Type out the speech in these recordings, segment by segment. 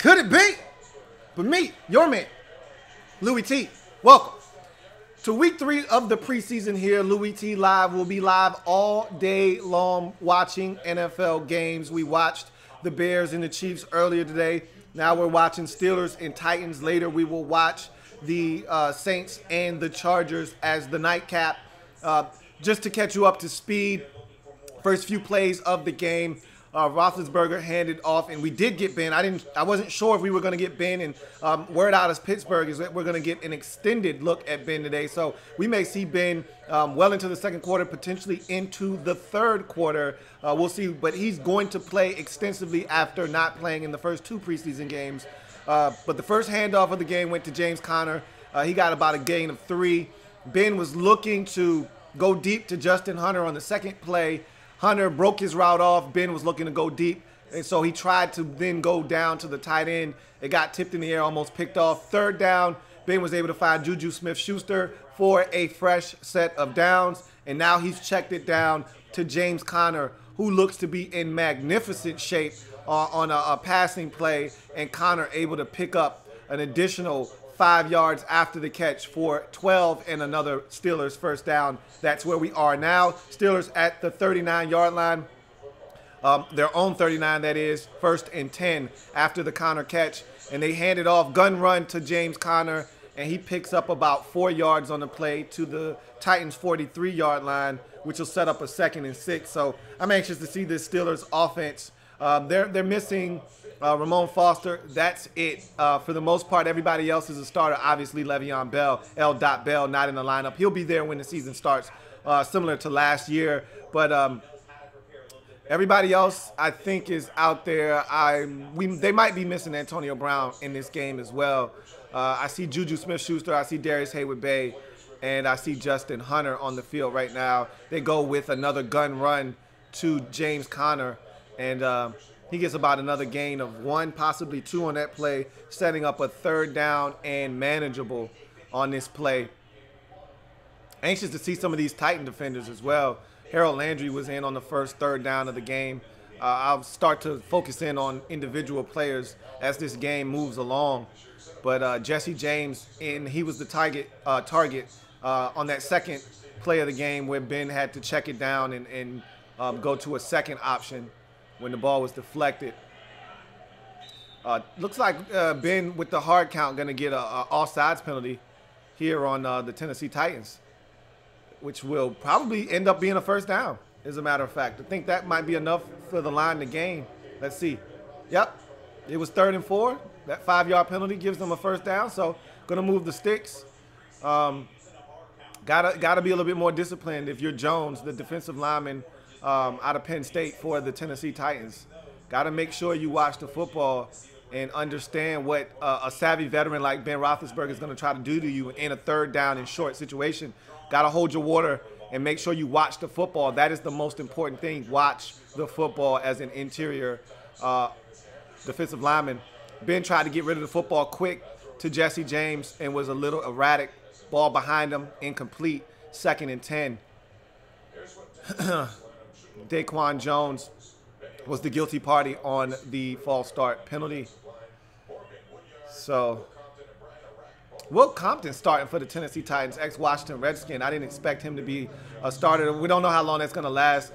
Could it be? But me, your man, Louie T. Welcome to week 3 of the preseason here. Louie T Live will be live all day long watching NFL games. We watched the Bears and the Chiefs earlier today. Now we're watching Steelers and Titans. Later we will watch the Saints and the Chargers as the nightcap. Just to catch you up to speed, first few plays of the game, Roethlisberger handed off, and we did get Ben. I wasn't sure if we were going to get Ben, and word out of Pittsburgh is that we're going to get an extended look at Ben today. So we may see Ben well into the second quarter, potentially into the third quarter. We'll see, but he's going to play extensively after not playing in the first 2 preseason games. But the first handoff of the game went to James Conner. He got about a gain of 3. Ben was looking to go deep to Justin Hunter on the second play. Hunter broke his route off. Ben was looking to go deep, and so he tried to then go down to the tight end. It got tipped in the air, almost picked off. Third down, Ben was able to find Juju Smith-Schuster for a fresh set of downs, and now he's checked it down to James Conner, who looks to be in magnificent shape on a passing play, and Conner able to pick up an additional 5 yards after the catch for 12 and another Steelers first down. That's where we are now. Steelers at the 39-yard line. Their own 39, that is. 1st and 10 after the Conner catch. And they hand it off, gun run to James Conner, and he picks up about 4 yards on the play to the Titans' 43-yard line, which will set up a 2nd and 6. So I'm anxious to see this Steelers offense. They're missing Ramon Foster. That's it. For the most part, everybody else is a starter. Obviously, Le'Veon Bell, L.Bell, not in the lineup. He'll be there when the season starts, similar to last year. But everybody else, I think, is out there. They might be missing Antonio Brown in this game as well. I see Juju Smith-Schuster. I see Darius Heyward-Bey. And I see Justin Hunter on the field right now. They go with another gun run to James Conner. And he gets about another gain of 1, possibly 2 on that play, setting up a 3rd down and manageable on this play. Anxious to see some of these Titan defenders as well. Harold Landry was in on the first 3rd down of the game. I'll start to focus in on individual players as this game moves along. But Jesse James, he was the target on that second play of the game where Ben had to check it down and go to a second option when the ball was deflected. Looks like Ben, with the hard count, going to get an offsides penalty here on the Tennessee Titans, which will probably end up being a 1st down, as a matter of fact. I think that might be enough for the line to gain. Let's see. Yep, it was 3rd and 4. That 5-yard penalty gives them a 1st down, so going to move the sticks. Gotta be a little bit more disciplined if you're Jones, the defensive lineman, out of Penn State for the Tennessee Titans. Got to make sure you watch the football and understand what a savvy veteran like Ben Roethlisberger is going to try to do to you in a 3rd down and short situation. Got to hold your water and make sure you watch the football. That is the most important thing. Watch the football as an interior defensive lineman. Ben tried to get rid of the football quick to Jesse James and was a little erratic. Ball behind him, incomplete, 2nd and 10. Daquan Jones was the guilty party on the false start penalty. So, Will Compton starting for the Tennessee Titans, ex-Washington Redskin. I didn't expect him to be a starter. We don't know how long that's going to last.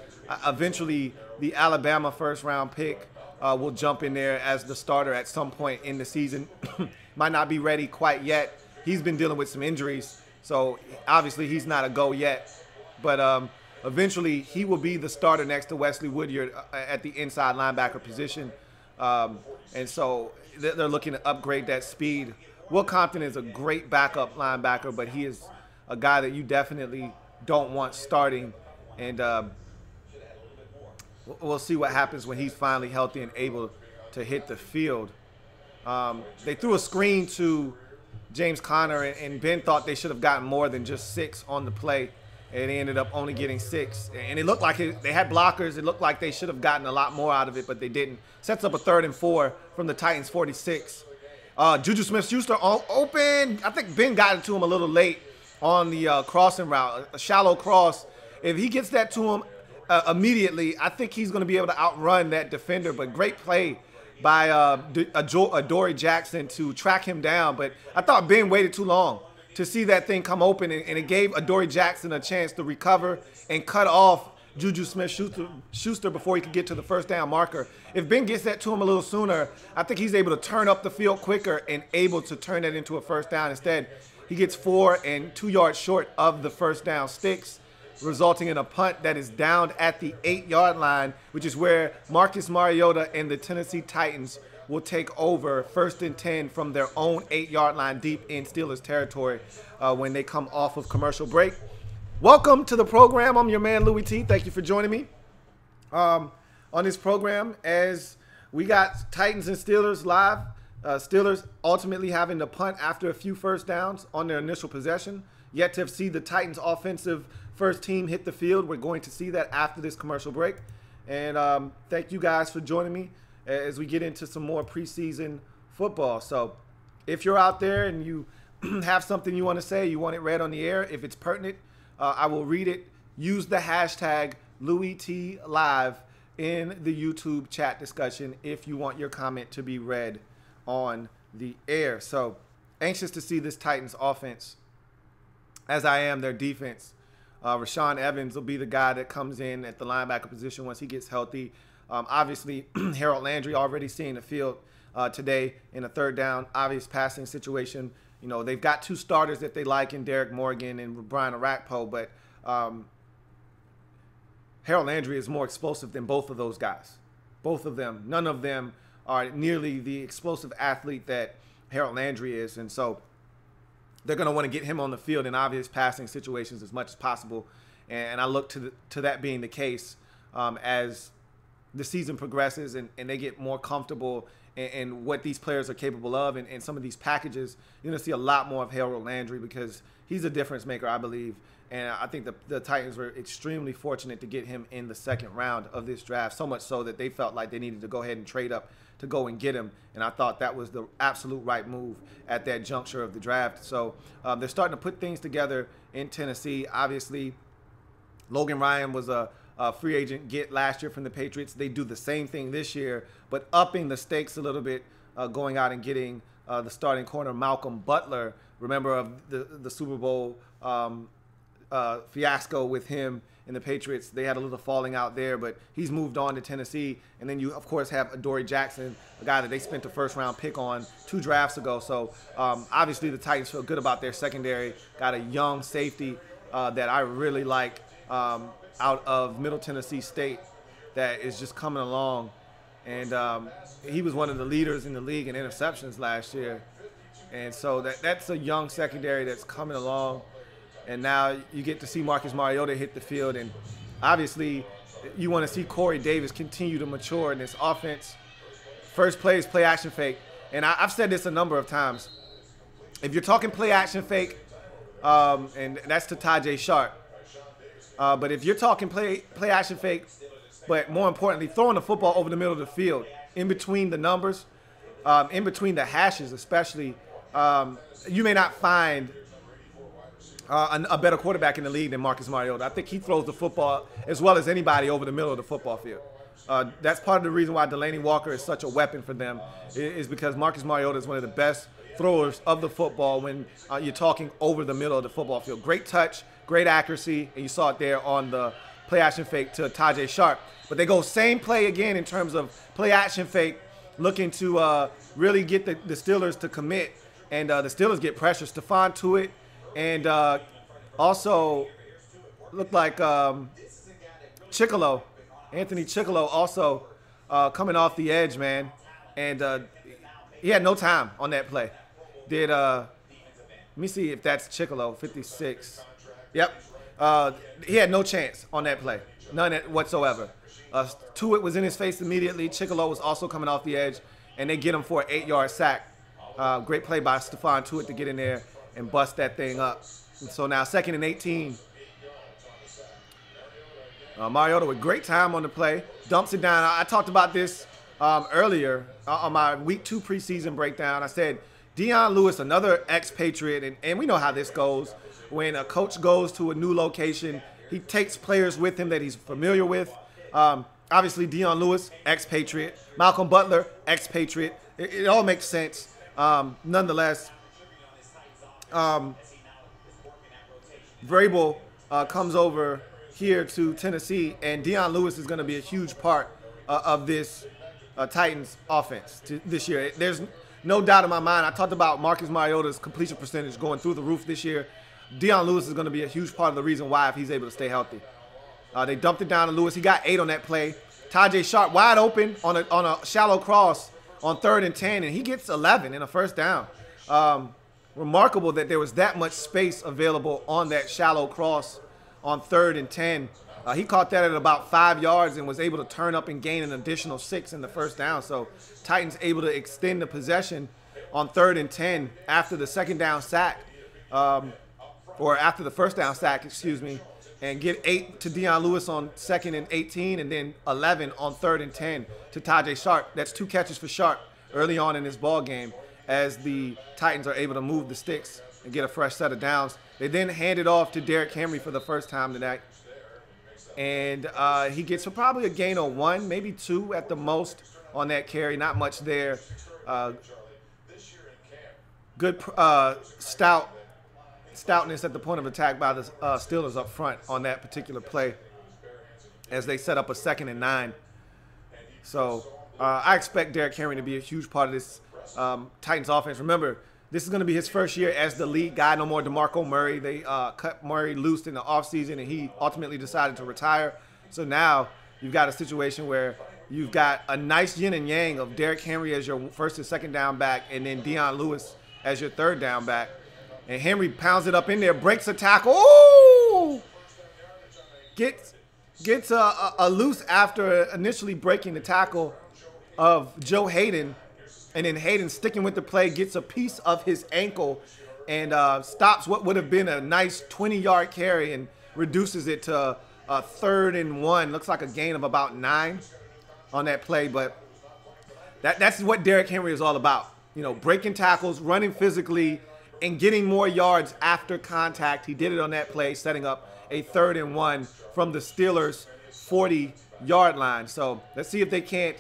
Eventually, the Alabama 1st-round pick will jump in there as the starter at some point in the season. Might not be ready quite yet. He's been dealing with some injuries, so obviously he's not a go yet. But eventually, he will be the starter next to Wesley Woodyard at the inside linebacker position. And so they're looking to upgrade that speed. Will Compton is a great backup linebacker, but he is a guy that you definitely don't want starting. And we'll see what happens when he's finally healthy and able to hit the field. They threw a screen to James Conner, and Ben thought they should have gotten more than just 6 on the play. And they ended up only getting 6. And it looked like they had blockers. It looked like they should have gotten a lot more out of it, but they didn't. Sets up a 3rd and 4 from the Titans' 46. Juju Smith-Schuster open. I think Ben got it to him a little late on the crossing route, a shallow cross. If he gets that to him immediately, I think he's going to be able to outrun that defender. But great play by Adoree Jackson to track him down. But I thought Ben waited too long to see that thing come open, and it gave Adoree Jackson a chance to recover and cut off Juju Smith-Schuster before he could get to the first down marker. If Ben gets that to him a little sooner, I think he's able to turn up the field quicker and able to turn that into a first down. Instead, he gets 4 and 2 yards short of the first down sticks, resulting in a punt that is down at the 8-yard line, which is where Marcus Mariota and the Tennessee Titans will take over 1st and 10 from their own 8-yard line deep in Steelers territory when they come off of commercial break. Welcome to the program. I'm your man, Louie T. Thank you for joining me on this program as we got Titans and Steelers live. Steelers ultimately having to punt after a few first downs on their initial possession. Yet to see the Titans offensive first team hit the field. We're going to see that after this commercial break. And thank you guys for joining me as we get into some more preseason football. So if you're out there and you have something you want to say, you want it read on the air, if it's pertinent, I will read it. Use the hashtag LouieTLive in the YouTube chat discussion if you want your comment to be read on the air. So anxious to see this Titans offense, as I am their defense. Rashaan Evans will be the guy that comes in at the linebacker position once he gets healthy. Obviously, Harold Landry already seeing the field today in a third down, obvious passing situation. You know, they've got 2 starters that they like in Derek Morgan and Brian Orakpo, but Harold Landry is more explosive than both of those guys. Both of them. None of them are nearly the explosive athlete that Harold Landry is, and so they're going to want to get him on the field in obvious passing situations as much as possible. And I look to that being the case as the season progresses and they get more comfortable in what these players are capable of. And some of these packages, you're going to see a lot more of Harold Landry because he's a difference maker, I believe. And I think the Titans were extremely fortunate to get him in the 2nd round of this draft, so much so that they felt like they needed to go ahead and trade up to go and get him. And I thought that was the absolute right move at that juncture of the draft. So they're starting to put things together in Tennessee. Obviously, Logan Ryan was a free agent get last year from the Patriots. They do the same thing this year, but upping the stakes a little bit, going out and getting the starting corner, Malcolm Butler. Remember of the Super Bowl fiasco with him and the Patriots. They had a little falling out there, but he's moved on to Tennessee. And then you, of course, have Adoree Jackson, a guy that they spent a 1st-round pick on 2 drafts ago. So obviously the Titans feel good about their secondary. Got a young safety that I really like out of Middle Tennessee State that is just coming along. And he was one of the leaders in the league in interceptions last year. And so that's a young secondary that's coming along. And now you get to see Marcus Mariota hit the field. And obviously you want to see Corey Davis continue to mature in this offense. First play is play action fake. And I've said this a number of times. If you're talking play action fake, and that's to Tajay Sharp. But if you're talking play action fake, but more importantly, throwing the football over the middle of the field, in between the numbers, in between the hashes especially, you may not find a better quarterback in the league than Marcus Mariota. I think he throws the football as well as anybody over the middle of the football field. That's part of the reason why Delaney Walker is such a weapon for them, is because Marcus Mariota is one of the best throwers of the football when you're talking over the middle of the football field. Great touch, great accuracy, and you saw it there on the play action fake to Tajay Sharp. But they go same play again in terms of play action fake, looking to really get the Steelers to commit. And the Steelers get pressure. Stephon Tuitt and also looked like Chickillo, Anthony Chickillo also coming off the edge, man. And he had no time on that play. Let me see if that's Chickillo, 56. Yep. He had no chance on that play. None whatsoever. Tuitt was in his face immediately. Chickillo was also coming off the edge, and they get him for an 8-yard sack. Great play by Stephon Tuitt to get in there and bust that thing up. And so now 2nd and 18. Mariota with great time on the play. Dumps it down. I talked about this earlier on my Week 2 preseason breakdown. I said Dion Lewis, another expatriate, and we know how this goes. When a coach goes to a new location, he takes players with him that he's familiar with. Obviously, Dion Lewis, expatriate. Malcolm Butler, expatriate. It all makes sense. Nonetheless, Vrabel comes over here to Tennessee, and Dion Lewis is going to be a huge part of this Titans offense this year. There's no doubt in my mind. I talked about Marcus Mariota's completion percentage going through the roof this year. Dion Lewis is going to be a huge part of the reason why if he's able to stay healthy. They dumped it down to Lewis. He got 8 on that play. Tajay Sharp wide open on a shallow cross on 3rd and 10, and he gets 11 in a first down. Remarkable that there was that much space available on that shallow cross on 3rd and 10. He caught that at about 5 yards and was able to turn up and gain an additional 6 in the first down. So Titans able to extend the possession on 3rd and 10 after the second down sack, or after the first down sack, excuse me, and get 8 to Dion Lewis on 2nd and 18, and then 11 on 3rd and 10 to Tajay Sharp. That's 2 catches for Sharp early on in this ball game as the Titans are able to move the sticks and get a fresh set of downs. They then hand it off to Derrick Henry for the first time tonight. And he gets probably a gain of 1, maybe 2 at the most on that carry. Not much there. Good stoutness at the point of attack by the Steelers up front on that particular play as they set up a 2nd and 9. So I expect Derrick Henry to be a huge part of this Titans offense. Remember, this is going to be his first year as the lead guy. No more DeMarco Murray. They cut Murray loose in the offseason, and he ultimately decided to retire. So now you've got a situation where you've got a nice yin and yang of Derrick Henry as your first and second down back, and then Dion Lewis as your third down back. And Henry pounds it up in there, breaks a tackle. Ooh! Gets a loose after initially breaking the tackle of Joe Hayden. And then Hayden, sticking with the play, gets a piece of his ankle and stops what would have been a nice 20-yard carry and reduces it to a 3rd and 1. Looks like a gain of about 9 on that play. But that's what Derrick Henry is all about. You know, breaking tackles, running physically, and getting more yards after contact. He did it on that play, setting up a 3rd and 1 from the Steelers' 40-yard line. So let's see if they can't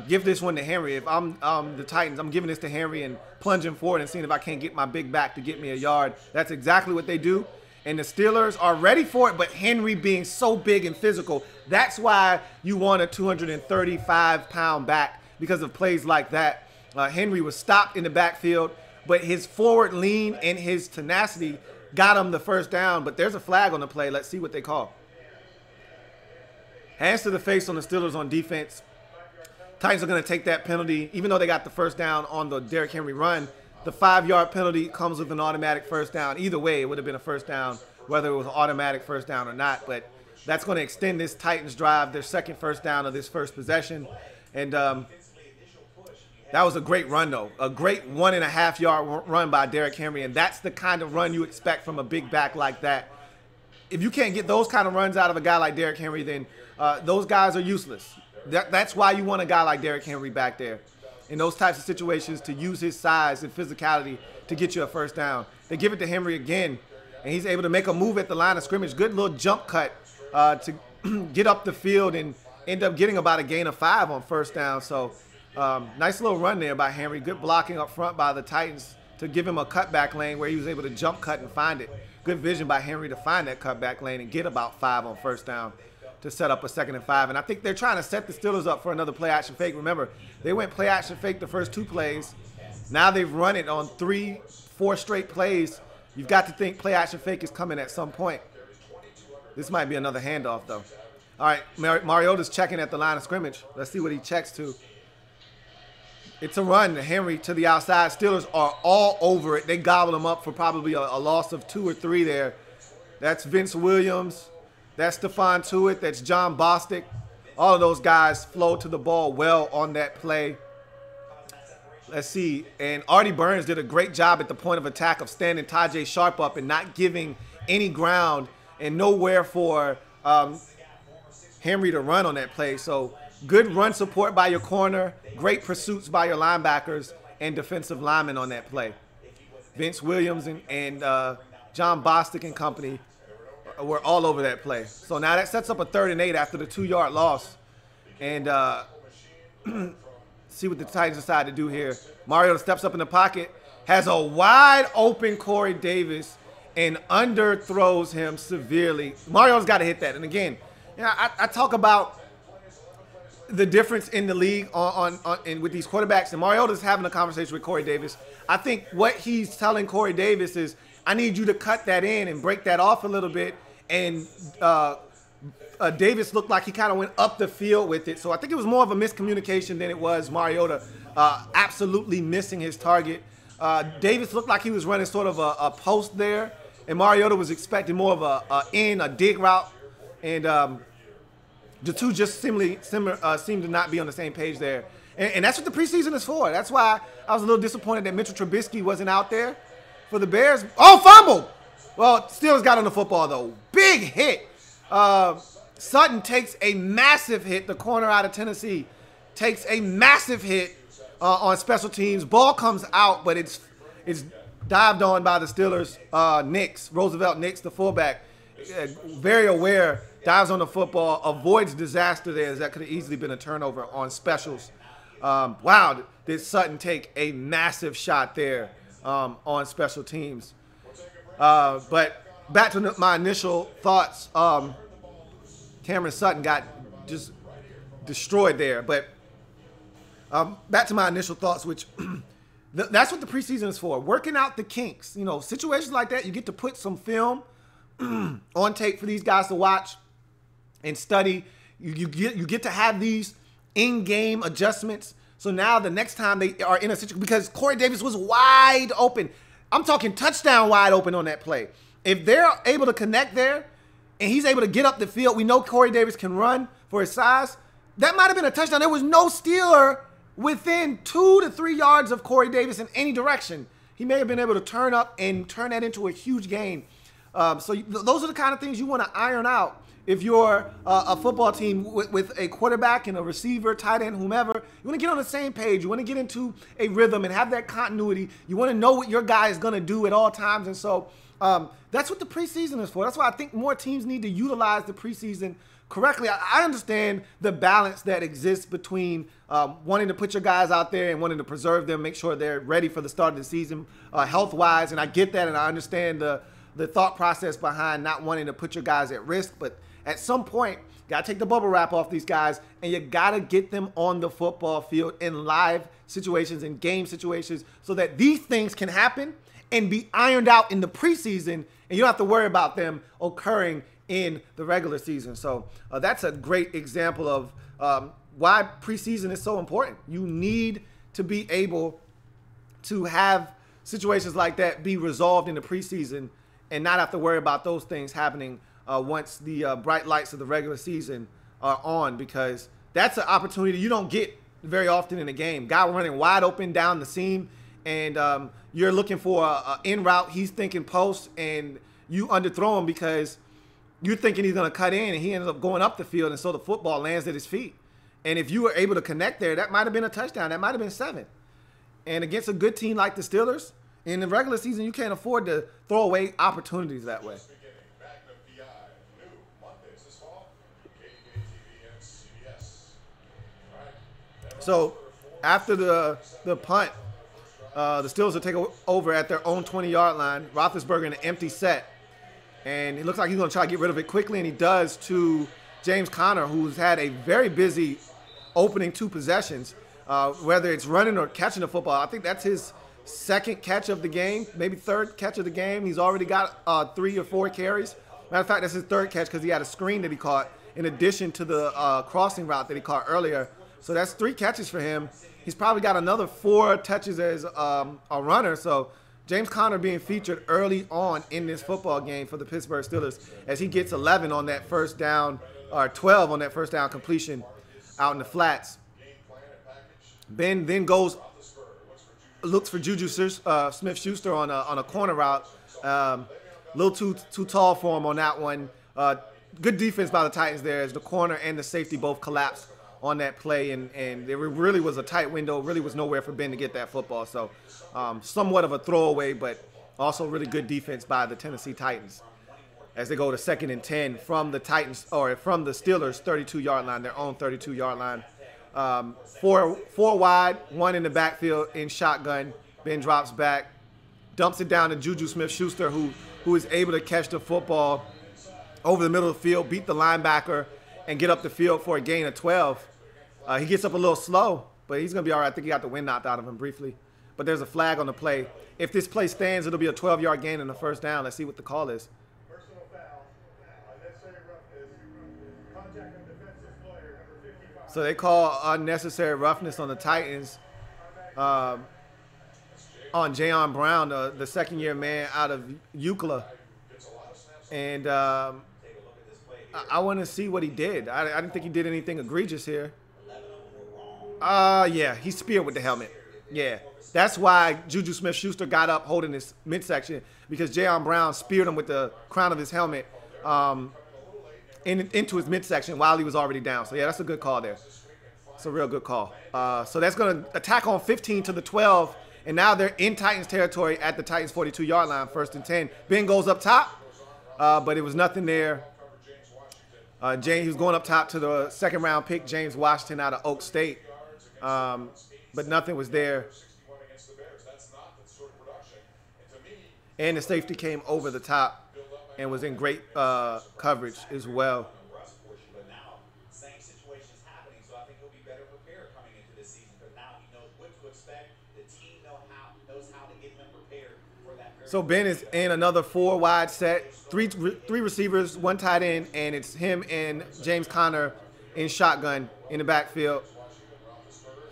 give this one to Henry. If I'm the Titans, I'm giving this to Henry and plunging forward and seeing if I can't get my big back to get me a yard. That's exactly what they do. And the Steelers are ready for it, but Henry being so big and physical, that's why you want a 235-pound back, because of plays like that. Henry was stopped in the backfield, but his forward lean and his tenacity got him the first down. But there's a flag on the play. Let's see what they call. Hands to the face on the Steelers on defense. Titans are going to take that penalty. Even though they got the first down on the Derrick Henry run, the 5-yard penalty comes with an automatic first down. Either way, it would have been a first down, whether it was an automatic first down or not. But that's going to extend this Titans drive, their second first down of this first possession. And that was a great run, though. A great 1.5-yard run by Derrick Henry. And that's the kind of run you expect from a big back like that. If you can't get those kind of runs out of a guy like Derrick Henry, then those guys are useless. That's why you want a guy like Derrick Henry back there in those types of situations, to use his size and physicality to get you a first down. They give it to Henry again, and he's able to make a move at the line of scrimmage. Good little jump cut to get up the field and end up getting about a gain of 5 on first down. So nice little run there by Henry. Good blocking up front by the Titans to give him a cutback lane where he was able to jump cut and find it. Good vision by Henry to find that cutback lane and get about 5 on first down to set up a 2nd and 5. And I think they're trying to set the Steelers up for another play-action fake. Remember, they went play-action fake the first 2 plays. Now they've run it on 3, 4 straight plays. You've got to think play-action fake is coming at some point. This might be another handoff, though. All right, Mariota's checking at the line of scrimmage. Let's see what he checks to. It's a run. Henry to the outside. Steelers are all over it. They gobbled him up for probably a loss of 2 or 3 there. That's Vince Williams. That's Stephon Tuitt. That's John Bostic. All of those guys flow to the ball well on that play. Let's see. And Artie Burns did a great job at the point of attack of standing Tajay Sharp up and not giving any ground and nowhere for Henry to run on that play. So good run support by your corner. Great pursuits by your linebackers and defensive linemen on that play. Vince Williams and John Bostic and company were all over that play. So now that sets up a 3rd and 8 after the 2-yard loss. And see what the Titans decide to do here. Mariota steps up in the pocket, has a wide open Corey Davis, and underthrows him severely. Mariota's got to hit that. And again, I talk about the difference in the league and with these quarterbacks, and Mariota's having a conversation with Corey Davis. I think what he's telling Corey Davis is, I need you to cut that in and break that off a little bit. And Davis looked like he kind of went up the field with it. So I think it was more of a miscommunication than it was Mariota absolutely missing his target. Davis looked like he was running sort of a post there, and Mariota was expecting more of a dig route. And the two just seem to not be on the same page there. And that's what the preseason is for. That's why I was a little disappointed that Mitchell Trubisky wasn't out there for the Bears. Oh, fumble! Well, Steelers got on the football, though. Big hit. Sutton takes a massive hit. The corner out of Tennessee takes a massive hit on special teams. Ball comes out, but it's dived on by the Steelers. Roosevelt Nix, the fullback, very aware, dives on the football, avoids disaster there, as that could have easily been a turnover on specials. Wow, did Sutton take a massive shot there on special teams. But back to my initial thoughts, Cameron Sutton got just destroyed there. But back to my initial thoughts, which that's what the preseason is for, working out the kinks. You know, situations like that, you get to put some film on tape for these guys to watch and study. You get to have these in-game adjustments. So now the next time they are in a situation, because Corey Davis was wide open. I'm talking touchdown wide open on that play. If they're able to connect there and he's able to get up the field, we know Corey Davis can run for his size. That might have been a touchdown. There was no Steeler within 2 to 3 yards of Corey Davis in any direction. He may have been able to turn up and turn that into a huge gain. So those are the kind of things you want to iron out if you're a football team with a quarterback and a receiver, tight end, whomever. You want to get on the same page. You want to get into a rhythm and have that continuity. You want to know what your guy is going to do at all times. And so that's what the preseason is for. That's why I think more teams need to utilize the preseason correctly. I understand the balance that exists between wanting to put your guys out there and wanting to preserve them, make sure they're ready for the start of the season health-wise. And I get that, and I understand the thought process behind not wanting to put your guys at risk. But at some point, you got to take the bubble wrap off these guys, and you got to get them on the football field in live situations and game situations so that these things can happen and be ironed out in the preseason, and you don't have to worry about them occurring in the regular season. So that's a great example of why preseason is so important. You need to be able to have situations like that be resolved in the preseason and not have to worry about those things happening once the bright lights of the regular season are on, because that's an opportunity you don't get very often in a game. Guy running wide open down the seam, and you're looking for an in route. He's thinking post, and you underthrow him because you're thinking he's going to cut in, and he ends up going up the field, and so the football lands at his feet. And if you were able to connect there, that might have been a touchdown. That might have been 7. And against a good team like the Steelers, in the regular season, you can't afford to throw away opportunities that way. So after the punt, the Steelers will take over at their own 20-yard line. Roethlisberger in an empty set. And it looks like he's going to try to get rid of it quickly, and he does, to James Conner, who's had a very busy opening 2 possessions, whether it's running or catching the football. I think that's his second catch of the game, maybe third catch of the game. He's already got 3 or 4 carries. Matter of fact, that's his third catch because he had a screen that he caught in addition to the crossing route that he caught earlier. So that's 3 catches for him. He's probably got another 4 touches as a runner. So James Conner being featured early on in this football game for the Pittsburgh Steelers as he gets 11 on that first down, or 12 on that first down completion out in the flats. Ben then looks for Juju Smith-Schuster on a corner route. A little too tall for him on that one. Good defense by the Titans there as the corner and the safety both collapsed on that play, and it really was a tight window. Really was nowhere for Ben to get that football. So somewhat of a throwaway, but also really good defense by the Tennessee Titans. as they go to 2nd and 10 from the Titans, or from the Steelers' 32-yard line, their own 32-yard line. Four wide, one in the backfield in shotgun. Ben drops back, dumps it down to Juju Smith-Schuster, who is able to catch the football over the middle of the field, beat the linebacker, and get up the field for a gain of 12. He gets up a little slow, but he's going to be all right. I think he got the wind knocked out of him briefly. But there's a flag on the play. If this play stands, it'll be a 12-yard gain and a first down. Let's see what the call is. So they call unnecessary roughness on the Titans on Jayon Brown, the second-year man out of UCLA. And I want to see what he did. I didn't think he did anything egregious here. Yeah, he speared with the helmet. Yeah, that's why Juju Smith-Schuster got up holding his midsection, because Jayon Brown speared him with the crown of his helmet into his midsection while he was already down. So, yeah, that's a good call there. It's a real good call. So that's going to attack on 15 to the 12, and now they're in Titans territory at the Titans 42-yard line, 1st and 10. Ben goes up top, but it was nothing there. He was going up top to the 2nd-round pick, James Washington out of Oak State, but nothing was there. And the safety came over the top and was in great coverage as well. So Ben is in another 4-wide set, three receivers, 1 tight end, and it's him and James Conner in shotgun in the backfield.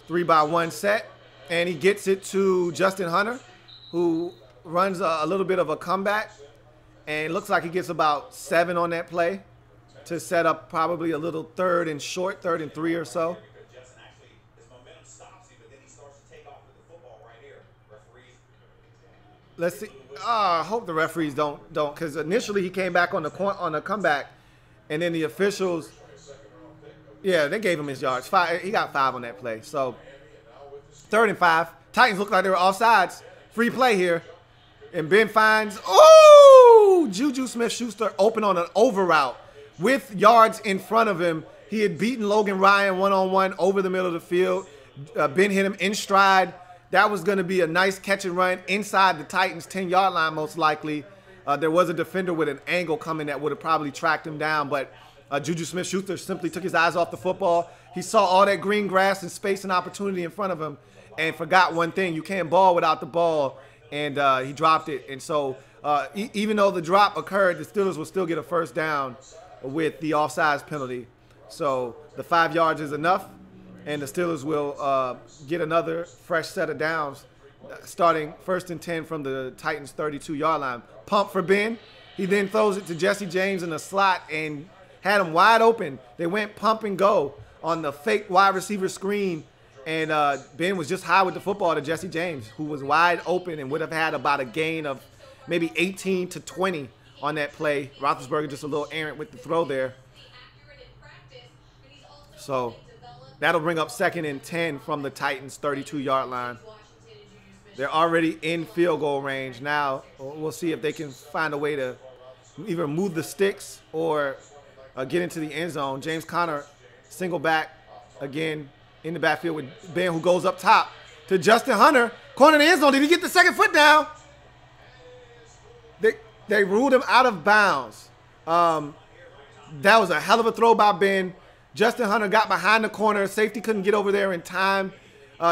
3-by-1 set, and he gets it to Justin Hunter, who runs a little bit of a comeback, and it looks like he gets about 7 on that play to set up probably a little 3rd and short, 3rd and 3 or so. Let's see. I hope the referees don't, because initially he came back on the comeback, and then the officials, yeah, they gave him his yards. He got 5 on that play. So 3rd and 5. Titans look like they were offsides. Free play here, and Ben finds Juju Smith-Schuster open on an over route with yards in front of him. He had beaten Logan Ryan one-on-one over the middle of the field. Ben hit him in stride. That was going to be a nice catch and run inside the Titans' 10-yard line, most likely. There was a defender with an angle coming that would have probably tracked him down, but Juju Smith-Schuster simply took his eyes off the football. He saw all that green grass and space and opportunity in front of him and forgot one thing. You can't ball without the ball, and he dropped it. And so even though the drop occurred, the Steelers will still get a first down with the offsides penalty. So the 5 yards is enough, and the Steelers will get another fresh set of downs, starting 1st and 10 from the Titans' 32-yard line. Pump for Ben. He then throws it to Jesse James in the slot and had him wide open. They went pump and go on the fake wide receiver screen, and Ben was just high with the football to Jesse James, who was wide open and would have had about a gain of maybe 18 to 20 on that play. Roethlisberger just a little errant with the throw there. So that'll bring up 2nd and 10 from the Titans' 32-yard line. They're already in field goal range now. We'll see if they can find a way to either move the sticks or get into the end zone. James Conner single back again in the backfield with Ben, who goes up top to Justin Hunter. Corner of the end zone. Did he get the 2nd foot down? They ruled him out of bounds. That was a hell of a throw by Ben. Justin Hunter got behind the corner. Safety couldn't get over there in time.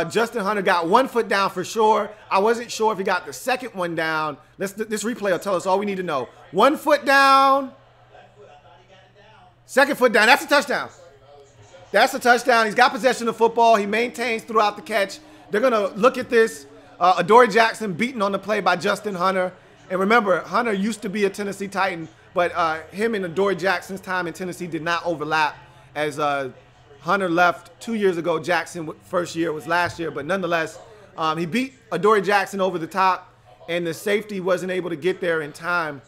Justin Hunter got 1 foot down for sure. I wasn't sure if he got the 2nd one down. This replay will tell us all we need to know. 1 foot down. 2nd foot down. That's a touchdown. That's a touchdown. He's got possession of the football. He maintains throughout the catch. They're going to look at this. Adoree Jackson beaten on the play by Justin Hunter. And remember, Hunter used to be a Tennessee Titan, but him and Adoree Jackson's time in Tennessee did not overlap, as Hunter left 2 years ago. Jackson first year was last year, but nonetheless, he beat Adoree Jackson over the top, and the safety wasn't able to get there in time.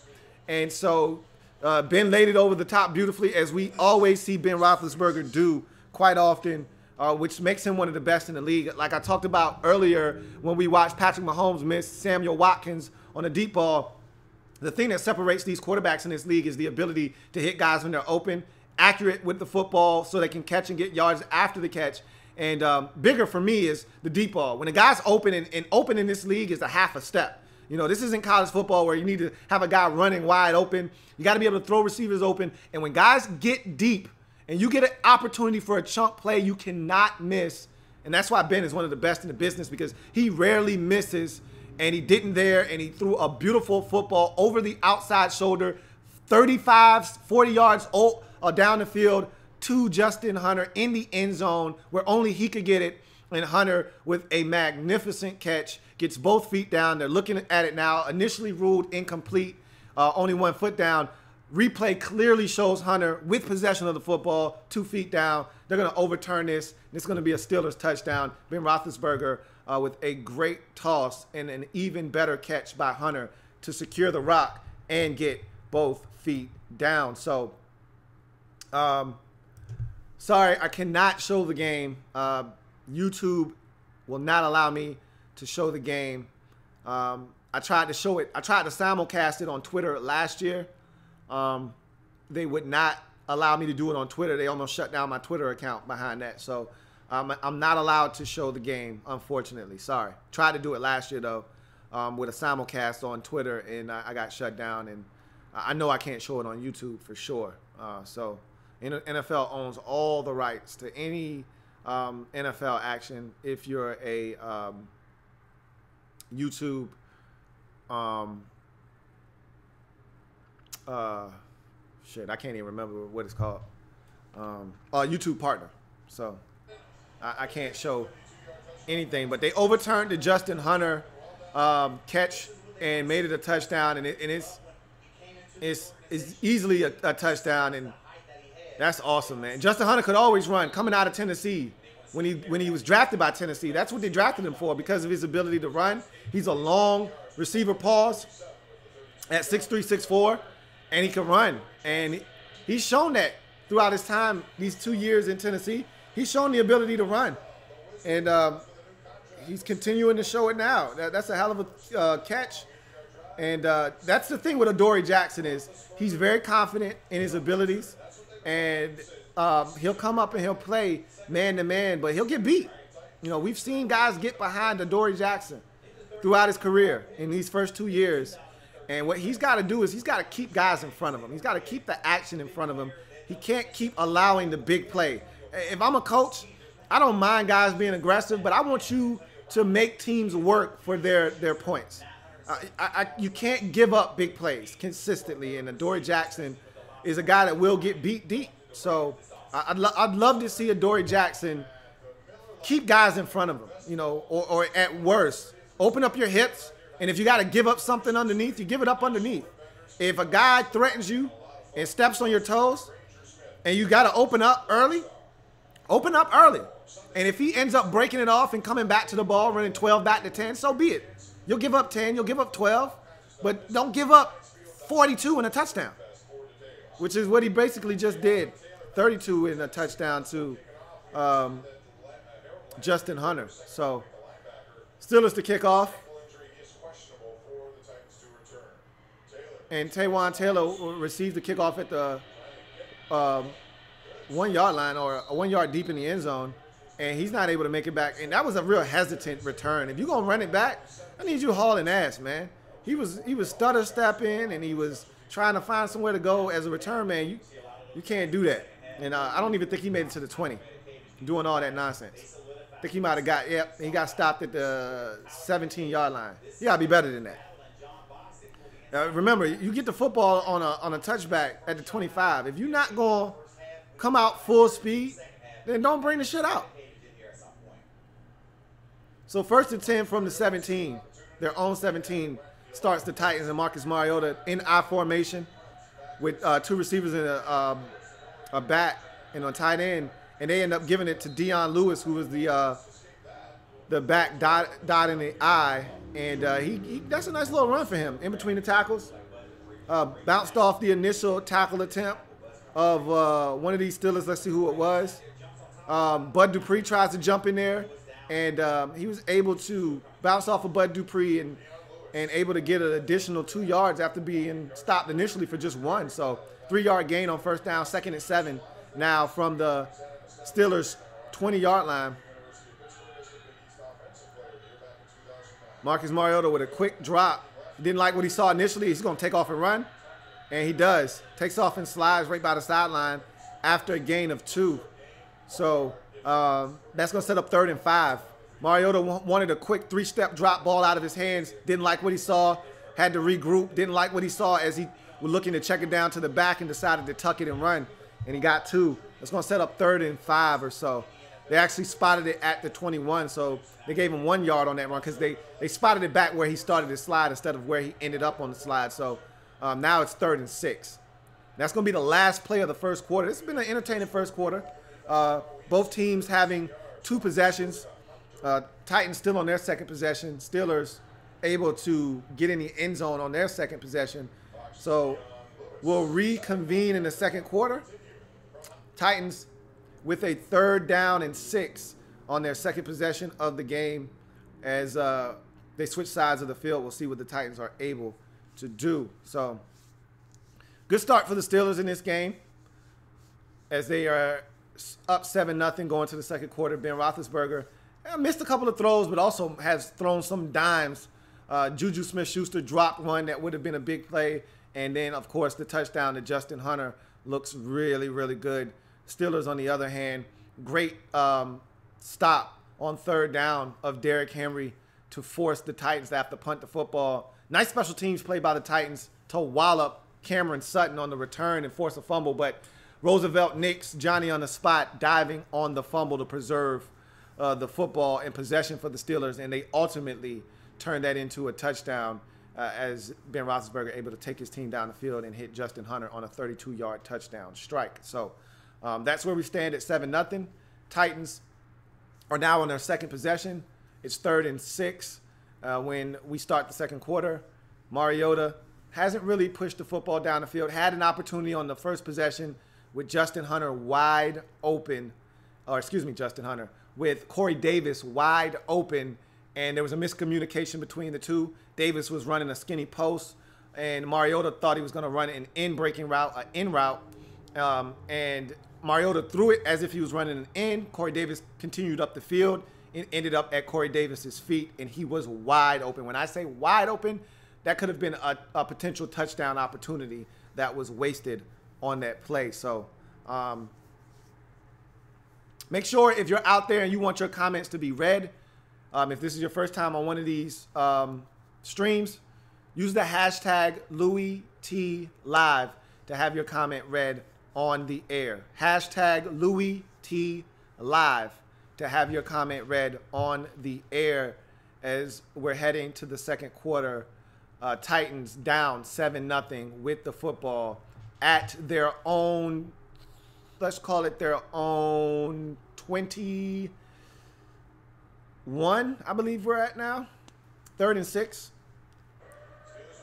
And so Ben laid it over the top beautifully, as we always see Ben Roethlisberger do quite often, which makes him one of the best in the league. Like I talked about earlier when we watched Patrick Mahomes miss Samuel Watkins on a deep ball, The thing that separates these quarterbacks in this league is the ability to hit guys when they're open, accurate with the football so they can catch and get yards after the catch. And bigger for me is the deep ball. When a guy's open, and open in this league is a half a step. You know, this isn't college football where you need to have a guy running wide open. You got to be able to throw receivers open. And when guys get deep and you get an opportunity for a chunk play, you cannot miss. And that's why Ben is one of the best in the business, because he rarely misses. And he didn't there, and he threw a beautiful football over the outside shoulder, 35, 40 yards down the field to Justin Hunter in the end zone where only he could get it. And Hunter, with a magnificent catch, gets both feet down. They're looking at it now. Initially ruled incomplete, only 1 foot down. Replay clearly shows Hunter with possession of the football, 2 feet down. They're going to overturn this. It's going to be a Steelers touchdown. Ben Roethlisberger with a great toss and an even better catch by Hunter to secure the rock and get both feet down. So, sorry, I cannot show the game. YouTube will not allow me to show the game. I tried to show it. I tried to simulcast it on Twitter last year. They would not allow me to do it on Twitter. They almost shut down my Twitter account behind that. So I'm not allowed to show the game, unfortunately. Sorry. Tried to do it last year, though, with a simulcast on Twitter, and I got shut down. And I know I can't show it on YouTube for sure. So NFL owns all the rights to any NFL action. If you're a YouTube shit, I can't even remember what it's called. YouTube partner. So I can't show anything. But they overturned the Justin Hunter catch and made it a touchdown, and it's easily a touchdown, and that's awesome, man. Justin Hunter could always run coming out of Tennessee. When he was drafted by Tennessee, that's what they drafted him for, because of his ability to run. He's a long receiver pause at 6'3", 6'4", and he can run. And he's shown that throughout his time, these 2 years in Tennessee. He's shown the ability to run. And he's continuing to show it now. That's a hell of a catch. And that's the thing with Adoree Jackson is he's very confident in his abilities. And he'll come up and he'll play man-to-man, but he'll get beat. You know, we've seen guys get behind Adoree Jackson throughout his career in these first 2 years. And what he's got to do is he's got to keep guys in front of him. He's got to keep the action in front of him. He can't keep allowing the big play. If I'm a coach, I don't mind guys being aggressive, but I want you to make teams work for their points. You can't give up big plays consistently, and Adoree Jackson is a guy that will get beat deep. So I'd love to see Adoree Jackson keep guys in front of him, you know, or at worst, open up your hips, and if you got to give up something underneath, you give it up underneath. If a guy threatens you and steps on your toes and you got to open up early, open up early. And if he ends up breaking it off and coming back to the ball, running 12 back to 10, so be it. You'll give up 10, you'll give up 12, but don't give up 42 and a touchdown, which is what he basically just did. 32 in a touchdown to Justin Hunter. So Steelers to kick off. And Taywan Taylor received the kickoff at the 1 yard line, or 1 yard deep in the end zone, and he's not able to make it back. And that was a real hesitant return. If you're gonna run it back, I need you hauling ass, man. He was stutter stepping, and he was trying to find somewhere to go as a return man. You can't do that. And I don't even think he made it to the 20, doing all that nonsense. I think he might have he got stopped at the 17-yard line. You gotta be better than that. Remember, you get the football on a touchback at the 25. If you're not going to come out full speed, then don't bring the shit out. So 1st and 10 from the 17. Their own 17 starts the Titans, and Marcus Mariota in I formation with 2 receivers and a back and a tight end. And they end up giving it to Dion Lewis, who was the back dot in the I. And that's a nice little run for him in between the tackles. Bounced off the initial tackle attempt of one of these Steelers. Let's see who it was. Bud Dupree tries to jump in there, and he was able to bounce off of Bud Dupree and and able to get an additional 2 yards after being stopped initially for just 1. So 3-yard gain on first down, 2nd and 7 now from the Steelers' 20-yard line. Marcus Mariota with a quick drop. Didn't like what he saw initially. He's going to take off and run, and he does. Takes off and slides right by the sideline after a gain of 2. So that's going to set up 3rd and 5. Mariota wanted a quick 3-step drop ball out of his hands. Didn't like what he saw. Had to regroup. Didn't like what he saw as he was looking to check it down to the back and decided to tuck it and run. And he got 2. It's going to set up 3rd and 5 or so. They actually spotted it at the 21, so they gave him 1 yard on that run because they spotted it back where he started his slide instead of where he ended up on the slide. So now it's 3rd and 6. That's going to be the last play of the first quarter. This has been an entertaining first quarter. Both teams having 2 possessions. Titans still on their 2nd possession. Steelers able to get in the end zone on their 2nd possession. So we'll reconvene in the 2nd quarter. Titans with a 3rd down and 6 on their 2nd possession of the game as they switch sides of the field. We'll see what the Titans are able to do. So good start for the Steelers in this game as they are up 7-0 going to the 2nd quarter. Ben Roethlisberger missed a couple of throws, but also has thrown some dimes. Juju Smith-Schuster dropped one that would have been a big play. And then, of course, the touchdown to Justin Hunter looks really, really good. Steelers, on the other hand, great stop on 3rd down of Derrick Henry to force the Titans to have to punt the football. Nice special teams play by the Titans to wallop Cameron Sutton on the return and force a fumble. But Roosevelt Nix, Johnny on the spot, diving on the fumble to preserve the football in possession for the Steelers. And they ultimately turned that into a touchdown as Ben Roethlisberger able to take his team down the field and hit Justin Hunter on a 32-yard touchdown strike. So that's where we stand at 7-0. Titans are now on their 2nd possession. It's 3rd and 6 when we start the 2nd quarter. Mariota hasn't really pushed the football down the field. Had an opportunity on the 1st possession with Justin Hunter wide open. Or excuse me, Justin Hunter. With Corey Davis wide open. And there was a miscommunication between the two. Davis was running a skinny post. And Mariota thought he was going to run an in-breaking route, an in route. And Mariota threw it as if he was running an in. Corey Davis continued up the field and ended up at Corey Davis's feet, and he was wide open. When I say wide open, that could have been a potential touchdown opportunity that was wasted on that play. So make sure if you're out there and you want your comments to be read, if this is your first time on one of these streams, use the hashtag LouieTLive to have your comment read on the air. Hashtag LouieTLive to have your comment read on the air as we're heading to the 2nd quarter. Titans down 7-0 with the football at their own, let's call it their own 21, I believe we're at now. 3rd and 6.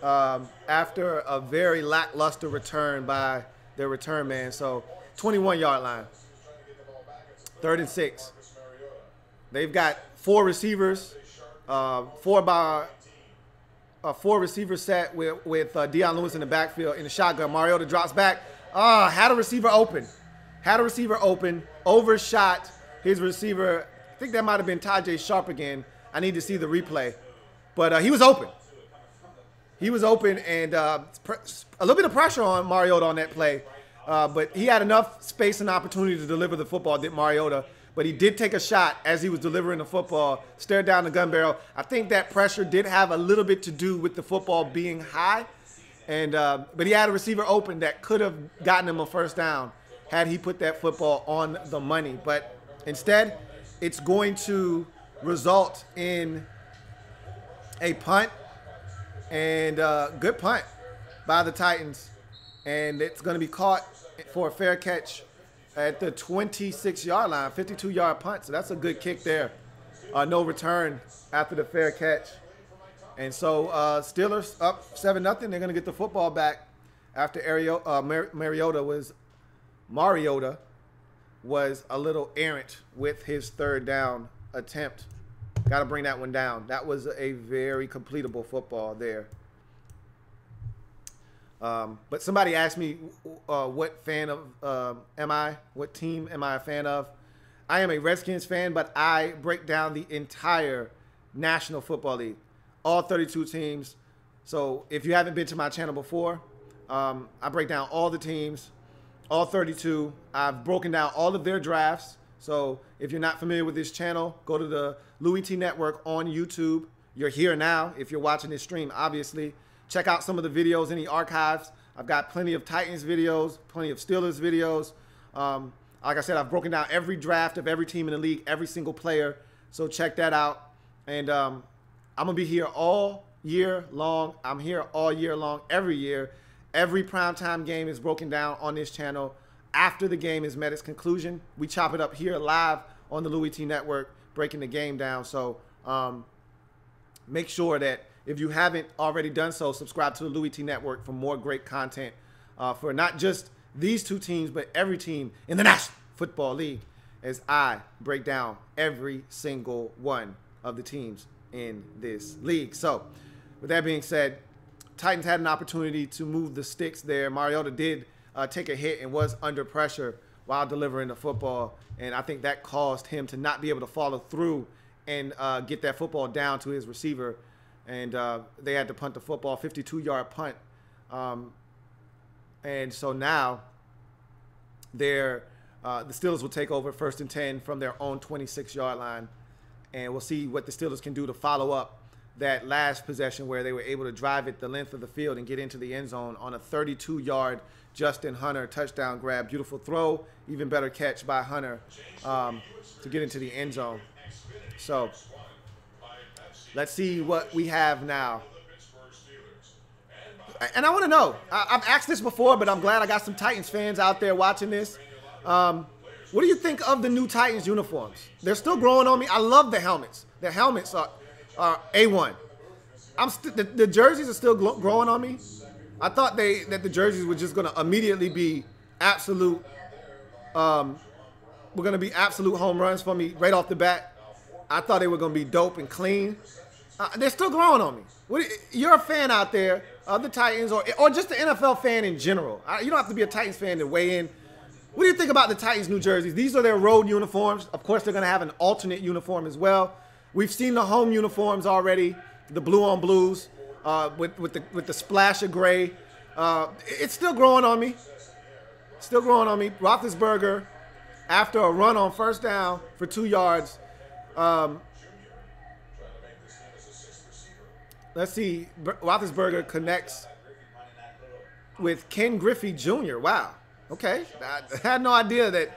After a very lackluster return by their return man. So 21-yard line. 3rd and 6. They've got 4 receivers, 4 receiver set with Deion Lewis in the backfield in the shotgun. Mariota drops back. Had a receiver open. Overshot his receiver. I think that might have been Tajay Sharp again. I need to see the replay. But he was open. And a little bit of pressure on Mariota on that play. But he had enough space and opportunity to deliver the football, did Mariota. But he did take a shot as he was delivering the football, stared down the gun barrel. I think that pressure did have a little bit to do with the football being high. And but he had a receiver open that could have gotten him a first down had he put that football on the money. But instead, it's going to result in a punt. And good punt by the Titans. And it's going to be caught for a fair catch at the 26-yard line, 52-yard punt. So that's a good kick there. No return after the fair catch. And so Steelers up 7-0. They're going to get the football back after Mariota was a little errant with his 3rd down attempt. Got to bring that one down. That was a very completable football there. But somebody asked me what fan of am I? What team am I a fan of? I am a Redskins fan, but I break down the entire National Football League, all 32 teams. So if you haven't been to my channel before, I break down all the teams, all 32. I've broken down all of their drafts. So if you're not familiar with this channel, go to the Louie T Network on YouTube. You're here now if you're watching this stream, obviously. Check out some of the videos in the archives. I've got plenty of Titans videos, plenty of Steelers videos. Like I said, I've broken down every draft of every team in the league, every single player. So check that out. And I'm going to be here all year long. I'm here all year long, every year. Every primetime game is broken down on this channel. After the game is met its conclusion, we chop it up here live on the Louie T Network, breaking the game down. So make sure that if you haven't already done so, subscribe to the Louie T Network for more great content for not just these two teams, but every team in the National Football League, as I break down every single one of the teams in this league. So with that being said, Titans had an opportunity to move the sticks there. Mariota did take a hit and was under pressure while delivering the football, and I think that caused him to not be able to follow through and get that football down to his receiver, and they had to punt the football, 52-yard punt. And so now the Steelers will take over 1st and 10 from their own 26-yard line, and we'll see what the Steelers can do to follow up that last possession where they were able to drive it the length of the field and get into the end zone on a 32-yard Justin Hunter touchdown grab. Beautiful throw, even better catch by Hunter to get into the end zone. So let's see what we have now. And I want to know, I've asked this before, but I'm glad I got some Titans fans out there watching this. What do you think of the new Titans uniforms? They're still growing on me. I love the helmets. The helmets are A1. The jerseys are still growing on me. I thought that the jerseys were just going to immediately be absolute. Were going to be absolute home runs for me right off the bat. I thought they were going to be dope and clean. They're still growing on me. You're a fan out there of the Titans, or just an NFL fan in general. You don't have to be a Titans fan to weigh in. What do you think about the Titans' new jerseys? These are their road uniforms. Of course, they're going to have an alternate uniform as well. We've seen the home uniforms already, the blue on blues with the splash of gray. It's still growing on me. Still growing on me. Roethlisberger, after a run on 1st down for 2 yards. Let's see. Roethlisberger connects with Ken Griffey Jr. Wow. Okay. I had no idea that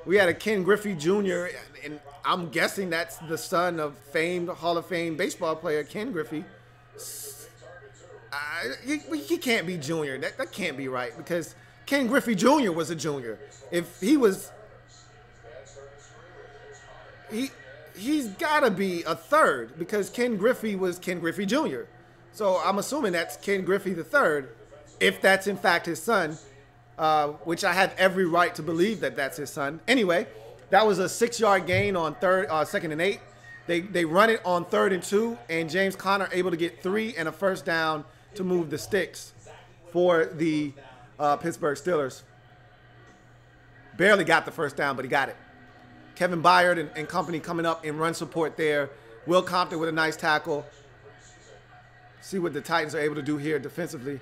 we had a Ken Griffey Jr. and I'm guessing that's the son of famed Hall of Fame baseball player Ken Griffey. He can't be junior. That can't be right, because Ken Griffey Jr. was a junior. If he was, he's got to be a third, because Ken Griffey was Ken Griffey Jr. So I'm assuming that's Ken Griffey the third, if that's in fact his son, which I have every right to believe that that's his son. Anyway, that was a 6-yard gain on 2nd and 8. They run it on 3rd and 2, and James Conner able to get 3 and a 1st down to move the sticks for the Pittsburgh Steelers. Barely got the 1st down, but he got it. Kevin Byard and company coming up in run support there. Will Compton with a nice tackle. See what the Titans are able to do here defensively.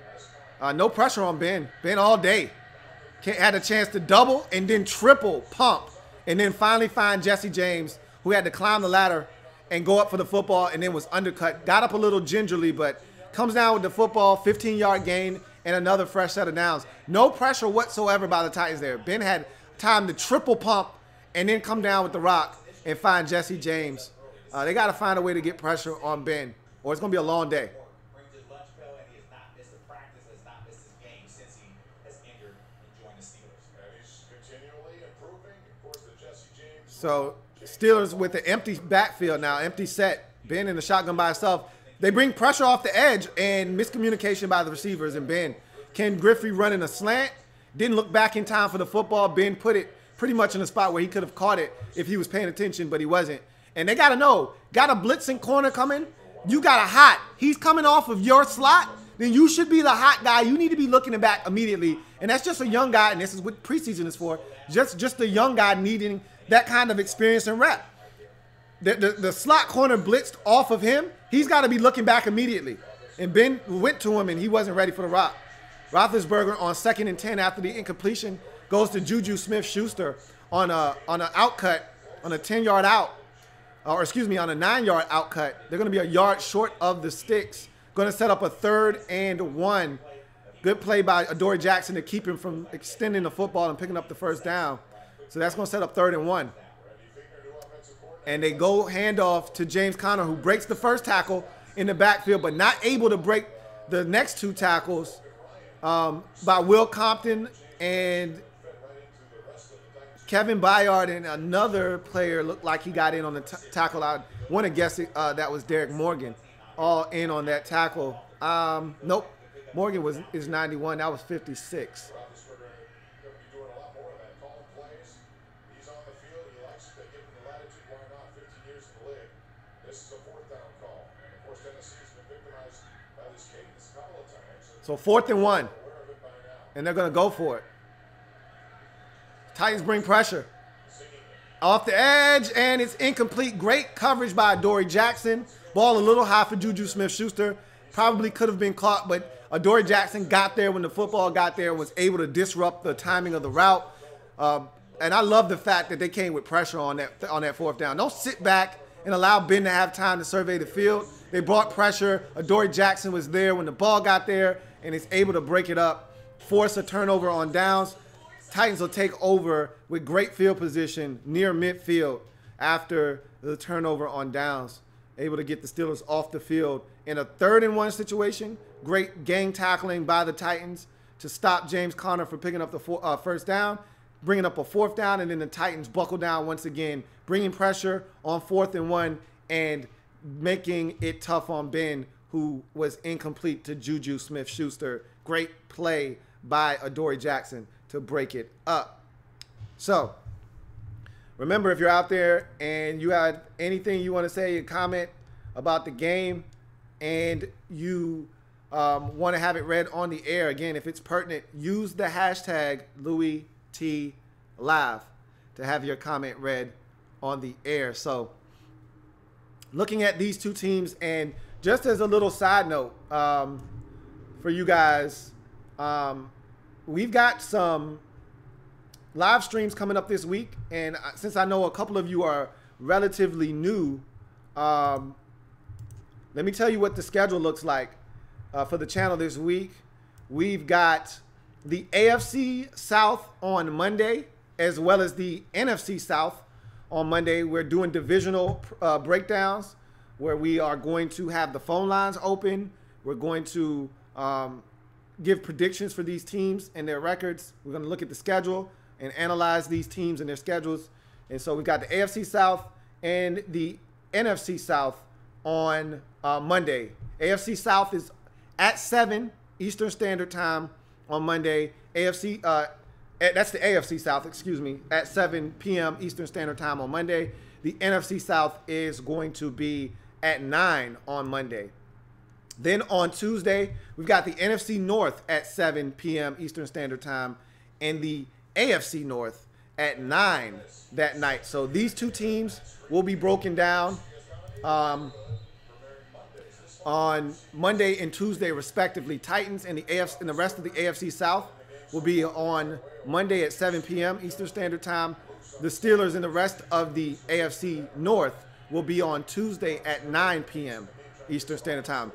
No pressure on Ben. Ben all day. Had a chance to double and then triple pump, and then finally find Jesse James, who had to climb the ladder and go up for the football and then was undercut. Got up a little gingerly, but comes down with the football, 15-yard gain, and another fresh set of downs. No pressure whatsoever by the Titans there. Ben had time to triple pump and then come down with the rock and find Jesse James. They got to find a way to get pressure on Ben, or it's going to be a long day. So Steelers with the empty backfield now, empty set. Ben in the shotgun by himself. They bring pressure off the edge and miscommunication by the receivers and Ben. Ken Griffey running a slant. Didn't look back in time for the football. Ben put it pretty much in a spot where he could have caught it if he was paying attention, but he wasn't. And they got to know, got a blitzing corner coming, you got a hot. He's coming off of your slot, then you should be the hot guy. You need to be looking back immediately. And that's just a young guy, and this is what preseason is for, just a young guy needing that kind of experience and rep. The slot corner blitzed off of him, he's got to be looking back immediately. And Ben went to him, and he wasn't ready for the rock. Roethlisberger on 2nd and 10 after the incompletion goes to Juju Smith-Schuster on an outcut, on a 10-yard out, or excuse me, on a 9-yard outcut. They're going to be a yard short of the sticks. Going to set up a 3rd and 1. Good play by Adoree Jackson to keep him from extending the football and picking up the first down. So that's going to set up 3rd and 1. And they go handoff to James Conner, who breaks the first tackle in the backfield, but not able to break the next 2 tackles by Will Compton and Kevin Byard, and another player looked like he got in on the tackle. I want to guess that was Derek Morgan, all in on that tackle. Nope, Morgan is 91. That was 56. So 4th and 1, and they're going to go for it. Titans bring pressure. Off the edge, and it's incomplete. Great coverage by Adoree Jackson. Ball a little high for Juju Smith-Schuster. Probably could have been caught, but Adoree Jackson got there when the football got there and was able to disrupt the timing of the route. And I love the fact that they came with pressure on that 4th down. Don't sit back and allow Ben to have time to survey the field. They brought pressure. Adoree Jackson was there when the ball got there and is able to break it up, force a turnover on downs. Titans will take over with great field position near midfield after the turnover on downs. Able to get the Steelers off the field in a 3rd and 1 situation. Great gang tackling by the Titans to stop James Conner from picking up the first down, bringing up a 4th down, and then the Titans buckle down once again, bringing pressure on 4th and 1 and making it tough on Ben, who was incomplete to Juju Smith-Schuster. Great play by Adoree Jackson to break it up. So, remember, if you're out there and you have anything you want to say, a comment about the game, and you want to have it read on the air, again, if it's pertinent, use the hashtag LouieTLive to have your comment read on the air. So, looking at these 2 teams, and just as a little side note for you guys, we've got some live streams coming up this week, and since I know a couple of you are relatively new, let me tell you what the schedule looks like for the channel this week. We've got the AFC South on Monday, as well as the NFC South on Monday. We're doing divisional breakdowns where we are going to have the phone lines open. We're going to give predictions for these teams and their records. We're going to look at the schedule and analyze these teams and their schedules. And so we've got the AFC South and the NFC South on Monday. AFC South is at 7 Eastern Standard Time on Monday. That's the AFC South, excuse me, at 7 p.m. Eastern Standard Time on Monday. The NFC South is going to be at 9 on Monday. Then on Tuesday, we've got the NFC North at 7 p.m. Eastern Standard Time and the AFC North at 9 that night. So these 2 teams will be broken down on Monday and Tuesday, respectively. Titans and the rest of the AFC South will be on Monday at 7 p.m. Eastern Standard Time. The Steelers and the rest of the AFC North will be on Tuesday at 9 p.m. Eastern Standard Time.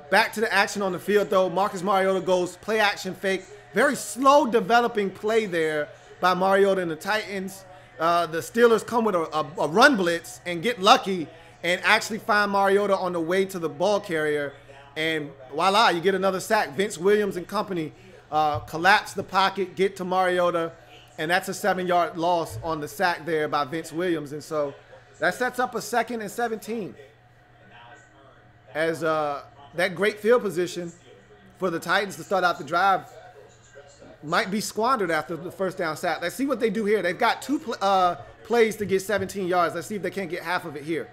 Back to the action on the field, though. Marcus Mariota goes play action fake. Very slow developing play there by Mariota and the Titans. The Steelers come with a run blitz and get lucky and actually find Mariota on the way to the ball carrier. And voila, you get another sack. Vince Williams and company collapse the pocket, get to Mariota, and that's a 7-yard loss on the sack there by Vince Williams. And so that sets up a 2nd and 17 as that great field position for the Titans to start out the drive. might be squandered after the first down sack. Let's see what they do here. They've got two plays to get 17 yards. Let's see if they can't get half of it here.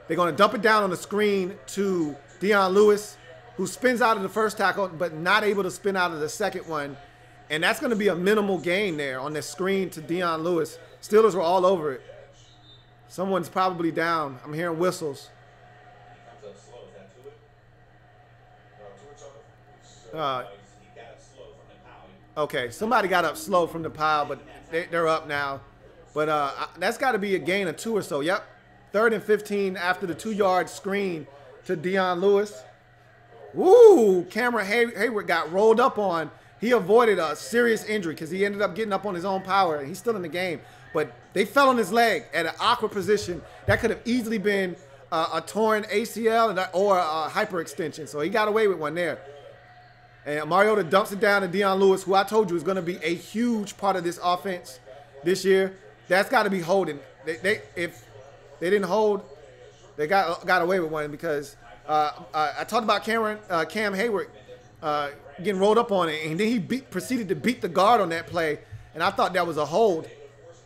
They're going to dump it down on the screen to Dion Lewis, who spins out of the first tackle, but not able to spin out of the second one. And that's going to be a minimal gain there on the screen to Dion Lewis. Steelers were all over it. Someone's probably down. I'm hearing whistles. Okay, somebody got up slow from the pile, but they're up now. But that's got to be a gain of 2 or so. Yep. 3rd and 15 after the 2-yard screen to Dion Lewis. Woo! Cameron Hayward got rolled up on. He avoided a serious injury because he ended up getting up on his own power, and he's still in the game. But they fell on his leg at an awkward position. That could have easily been a torn ACL or a hyperextension. So he got away with one there. And Mariota dumps it down to Dion Lewis, who I told you is going to be a huge part of this offense this year. That's got to be holding. If they didn't hold, they got away with one because I talked about Cam Hayward getting rolled up on it, and then he proceeded to beat the guard on that play, and I thought that was a hold.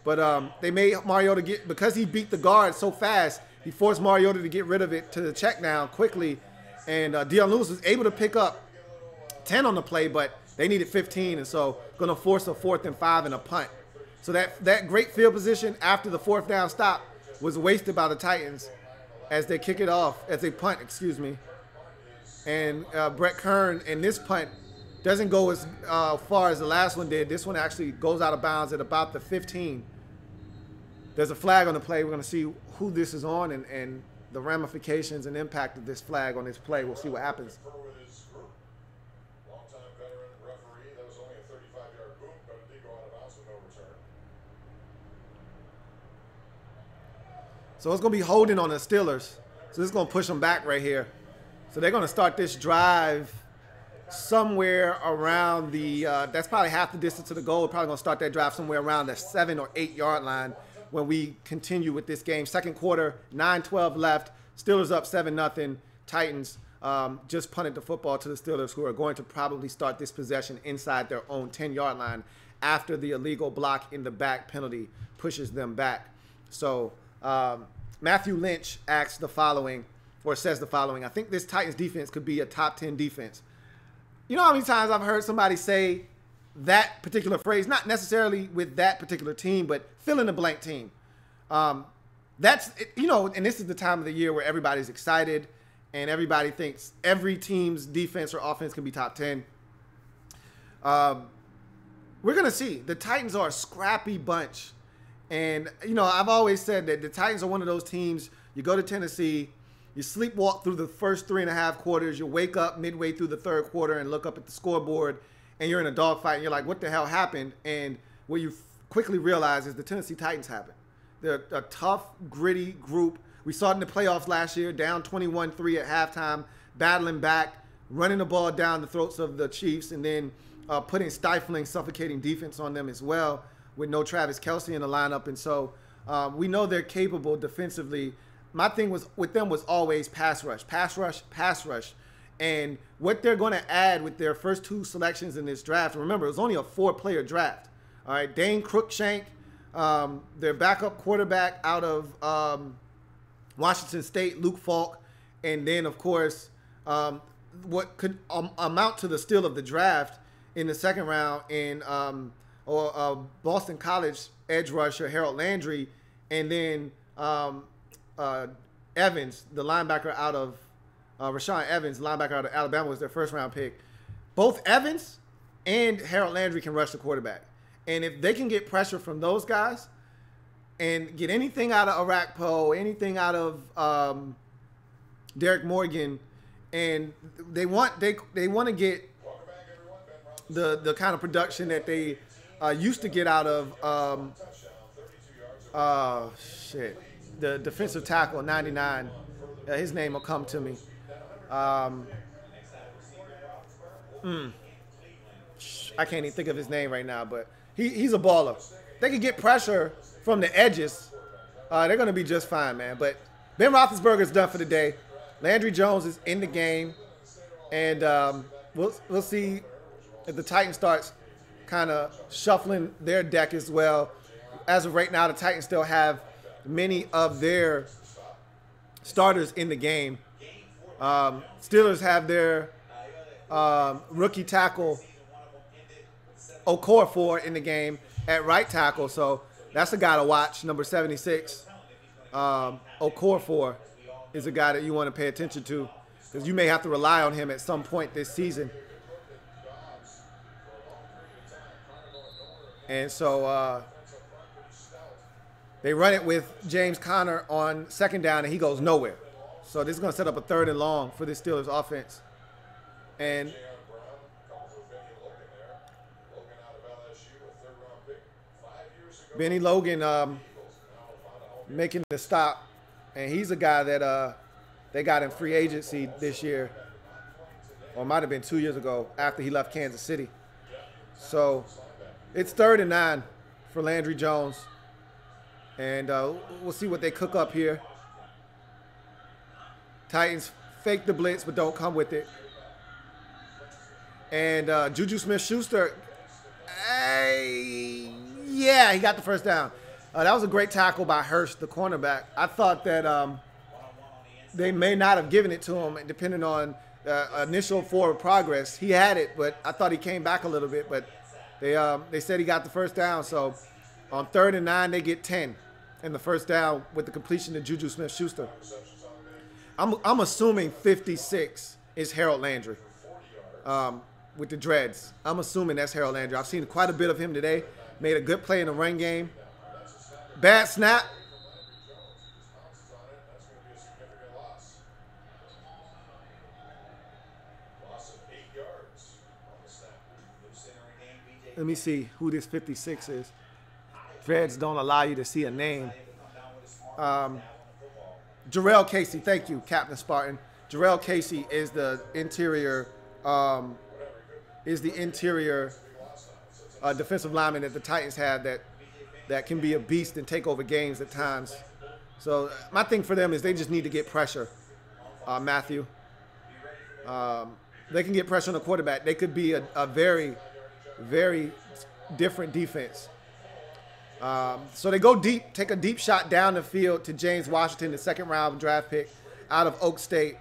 But they made Mariota because he beat the guard so fast, he forced Mariota to get rid of it to the check down quickly, and Dion Lewis was able to pick up 10 on the play, but they needed 15, and so going to force a 4th and 5 and a punt. So that great field position after the 4th down stop was wasted by the Titans as they kick it off, as they punt, excuse me. And Brett Kern in this punt doesn't go as far as the last one did. This one actually goes out of bounds at about the 15. There's a flag on the play. We're going to see who this is on and the ramifications and impact of this flag on this play. We'll see what happens. So it's going to be holding on the Steelers. So this is going to push them back right here. So they're going to start this drive somewhere around the, that's probably half the distance to the goal. We're probably going to start that drive somewhere around the 7 or 8 yard line when we continue with this game. Second quarter, 9-12 left. Steelers up 7-0. Titans just punted the football to the Steelers, who are going to probably start this possession inside their own 10-yard line after the illegal block in the back penalty pushes them back. So Matthew Lynch asks the following, or says the following: I think this Titans defense could be a top 10 defense. You know how many times I've heard somebody say that particular phrase, not necessarily with that particular team, but fill in the blank team. That's, you know, and this is the time of the year where everybody's excited and everybody thinks every team's defense or offense can be top 10. We're going to see. The Titans are a scrappy bunch. And, you know, I've always said that the Titans are one of those teams, you go to Tennessee, you sleepwalk through the first 3.5 quarters, you wake up midway through the 3rd quarter and look up at the scoreboard, and you're in a dogfight, and you're like, what the hell happened? And what you quickly realize is the Tennessee Titans happened. They're a tough, gritty group. We saw it in the playoffs last year, down 21-3 at halftime, battling back, running the ball down the throats of the Chiefs, and then putting stifling, suffocating defense on them as well, with no Travis Kelce in the lineup. And so we know they're capable defensively. My thing was with them was always pass rush, pass rush, pass rush. And what they're going to add with their first 2 selections in this draft, remember, it was only a 4-player draft. All right, Dane Cruikshank, their backup quarterback out of Washington State, Luke Falk, and then, of course, what could amount to the steal of the draft in the 2nd round in Boston College edge rusher Harold Landry, and then Evans, the linebacker out of Rashawn Evans, linebacker out of Alabama, was their 1st round pick. Both Evans and Harold Landry can rush the quarterback. And if they can get pressure from those guys and get anything out of Arakpo, anything out of Derek Morgan, and they want to get the kind of production that they used to get out of the defensive tackle 99. His name will come to me. I can't even think of his name right now, but he's a baller. They can get pressure from the edges. They're going to be just fine, man. But Ben Roethlisberger's done for the day. Landry Jones is in the game, and we'll see if the Titans starts kind of shuffling their deck as well. As of right now, the Titans still have many of their starters in the game. Steelers have their rookie tackle Okorafor in the game at right tackle, so that's a guy to watch. Number 76, Okorafor is a guy that you want to pay attention to because you may have to rely on him at some point this season. And so they run it with James Conner on second down, and he goes nowhere. So this is going to set up a 3rd and long for the Steelers offense. And Benny Logan making the stop, and he's a guy that they got in free agency this year, or it might have been 2 years ago after he left Kansas City. So it's 3rd and 9 for Landry Jones, and we'll see what they cook up here. Titans fake the blitz, but don't come with it. And Juju Smith-Schuster, yeah, he got the first down. That was a great tackle by Hurst, the cornerback. I thought that they may not have given it to him, depending on initial forward progress. He had it, but I thought he came back a little bit. But they said he got the first down. So on 3rd and 9, they get 10 and the first down with the completion to Juju Smith-Schuster. I'm assuming 56 is Harold Landry with the dreads. I'm assuming that's Harold Landry. I've seen quite a bit of him today. Made a good play in the run game. Bad snap. Let me see who this 56 is. Dreads don't allow you to see a name. Jarrell Casey, thank you, Captain Spartan. Jarrell Casey is the interior defensive lineman that the Titans have that can be a beast and take over games at times. So my thing for them is they just need to get pressure, Matthew. They can get pressure on the quarterback. They could be a very, very different defense. So they go deep, take a deep shot down the field to James Washington, the 2nd round draft pick out of Oak State.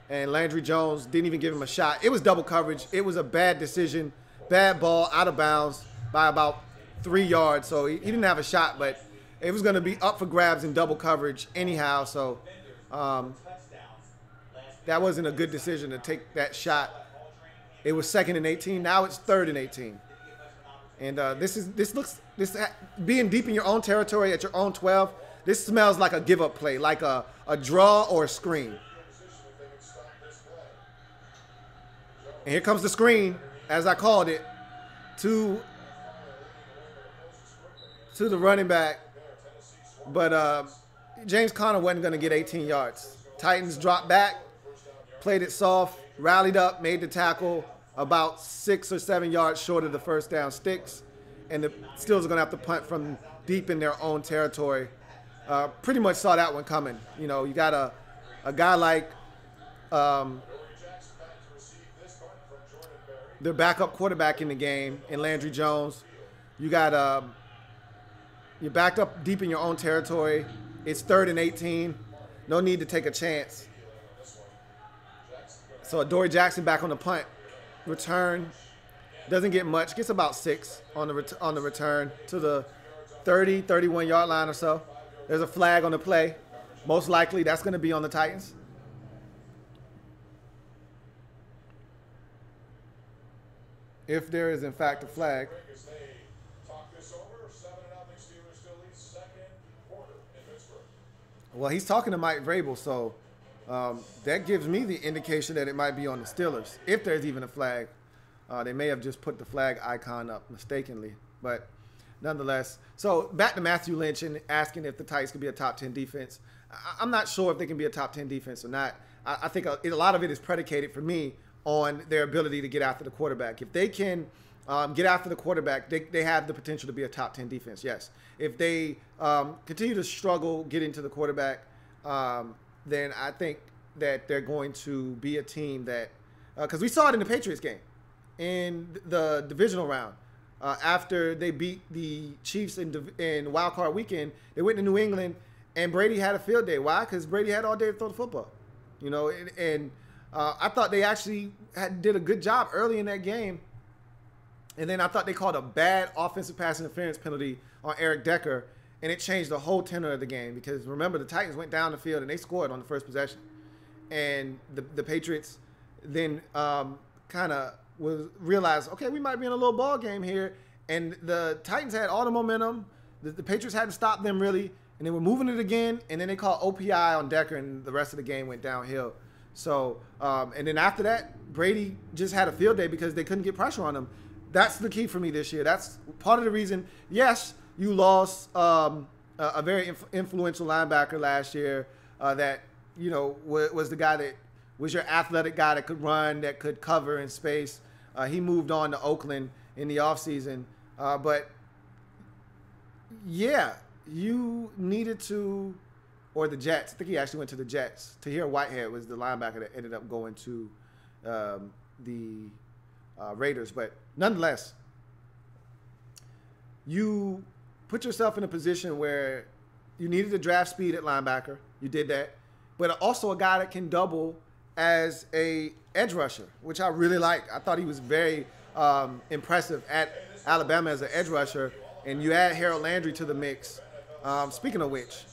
And Landry Jones didn't even give him a shot. It was double coverage. It was a bad decision, bad ball, out of bounds by about 3 yards. So he didn't have a shot, but it was going to be up for grabs in double coverage anyhow. So that wasn't a good decision to take that shot. It was 2nd and 18. Now it's 3rd and 18. And being deep in your own territory at your own 12, this smells like a give-up play, like a draw or a screen. And here comes the screen, as I called it, to the running back. But James Conner wasn't going to get 18 yards. Titans dropped back, played it soft, rallied up, made the tackle about 6 or 7 yards short of the first down sticks. And the Steelers are going to have to punt from deep in their own territory. Pretty much saw that one coming. You know, you got a guy like their backup quarterback in the game in Landry Jones. You got you're backed up deep in your own territory. It's 3rd and 18. No need to take a chance. So Adoree Jackson back on the punt. Return doesn't get much. Gets about 6 on the return to the 30, 31 yard line or so. There's a flag on the play. Most likely that's going to be on the Titans. If there is in fact a flag. Well, he's talking to Mike Vrabel, so that gives me the indication that it might be on the Steelers. If there's even a flag, they may have just put the flag icon up mistakenly. But nonetheless, so back to Matthew Lynch and asking if the Titans could be a top 10 defense. I'm not sure if they can be a top 10 defense or not. I think a lot of it is predicated for me on their ability to get after the quarterback. If they can get after the quarterback, they have the potential to be a top 10 defense, yes. If they continue to struggle getting to the quarterback, then I think that they're going to be a team that because we saw it in the Patriots game in the divisional round. after they beat the Chiefs in Wild Card Weekend. They went to New England, and Brady had a field day. Why? Because Brady had all day to throw the football. You know, and I thought they actually did a good job early in that game. And then I thought they called a bad offensive pass interference penalty on Eric Decker, and it changed the whole tenor of the game. Because remember, the Titans went down the field and they scored on the first possession, and the Patriots then kind of realized, okay, we might be in a little ball game here, and the Titans had all the momentum. The Patriots hadn't stopped them really, and they were moving it again, and then they called OPI on Decker, and the rest of the game went downhill. So, and then after that, Brady just had a field day because they couldn't get pressure on him. That's the key for me this year. That's part of the reason. Yes, you lost a very influential linebacker last year that, you know, was the guy that was your athletic guy that could run, that could cover in space. He moved on to Oakland in the offseason. But, yeah, you needed to, or the Jets. I think he actually went to the Jets. Tahir Whitehead was the linebacker that ended up going to the Raiders. But nonetheless, you put yourself in a position where you needed to draft speed at linebacker. You did that. But also a guy that can double as a edge rusher, which I really like. I thought he was very impressive at Alabama as an edge rusher. And you add Harold Landry to the mix. Speaking of which,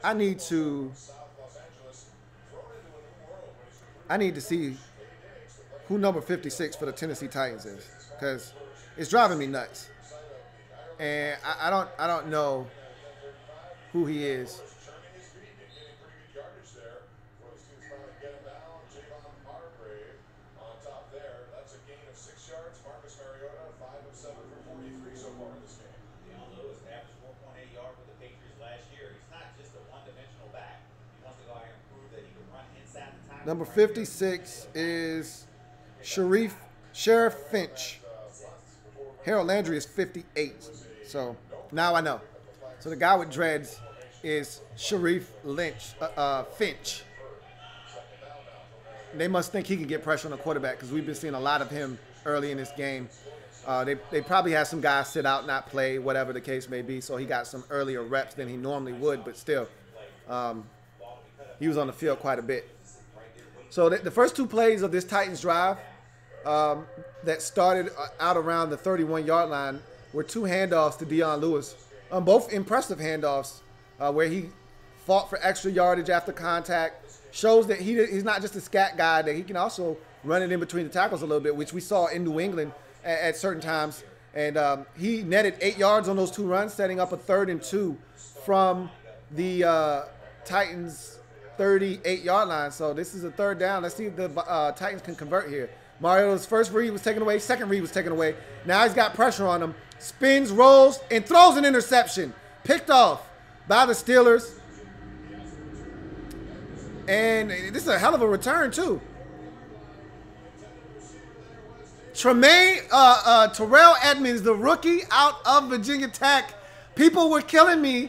I need to see who number 56 for the Tennessee Titans is, because it's driving me nuts. And I don't know who he is. Number 56 is Sheriff Finch. Harold Landry is 58. So now I know. So the guy with dreads is Sheriff Finch. They must think he can get pressure on the quarterback because we've been seeing a lot of him early in this game. They probably had some guys sit out, not play, whatever the case may be. So he got some earlier reps than he normally would, but still, he was on the field quite a bit. So the first two plays of this Titans drive that started out around the 31-yard line were two handoffs to Dion Lewis. Both impressive handoffs where he fought for extra yardage after contact. Shows that he's not just a scat guy, that he can also run it in between the tackles a little bit, which we saw in New England at certain times. And he netted 8 yards on those two runs, setting up a 3rd and 2 from the Titans' 38-yard line. So this is a 3rd down. Let's see if the Titans can convert here. Mariota's first read was taken away. Second read was taken away. Now he's got pressure on him. Spins, rolls, and throws an interception. Picked off by the Steelers. And this is a hell of a return, too. Terrell Edmonds, the rookie out of Virginia Tech. People were killing me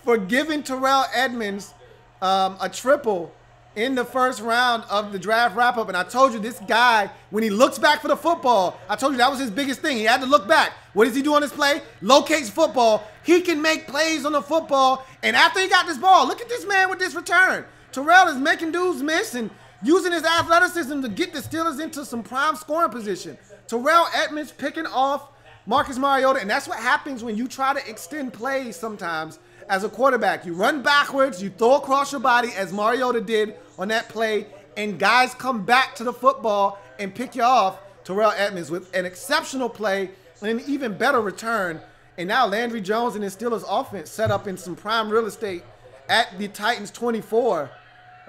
for giving Terrell Edmonds a triple in the first round of the draft wrap-up. And I told you this guy, when he looks back for the football, I told you that was his biggest thing. He had to look back. What does he do on this play? Locates football. He can make plays on the football. And after he got this ball, look at this man with this return. Terrell is making dudes miss and using his athleticism to get the Steelers into some prime scoring position. Terrell Edmonds picking off Marcus Mariota. And that's what happens when you try to extend plays sometimes as a quarterback. You run backwards, you throw across your body as Mariota did on that play, and guys come back to the football and pick you off. Terrell Edmonds with an exceptional play and an even better return. And now Landry Jones and his Steelers offense set up in some prime real estate at the Titans 24,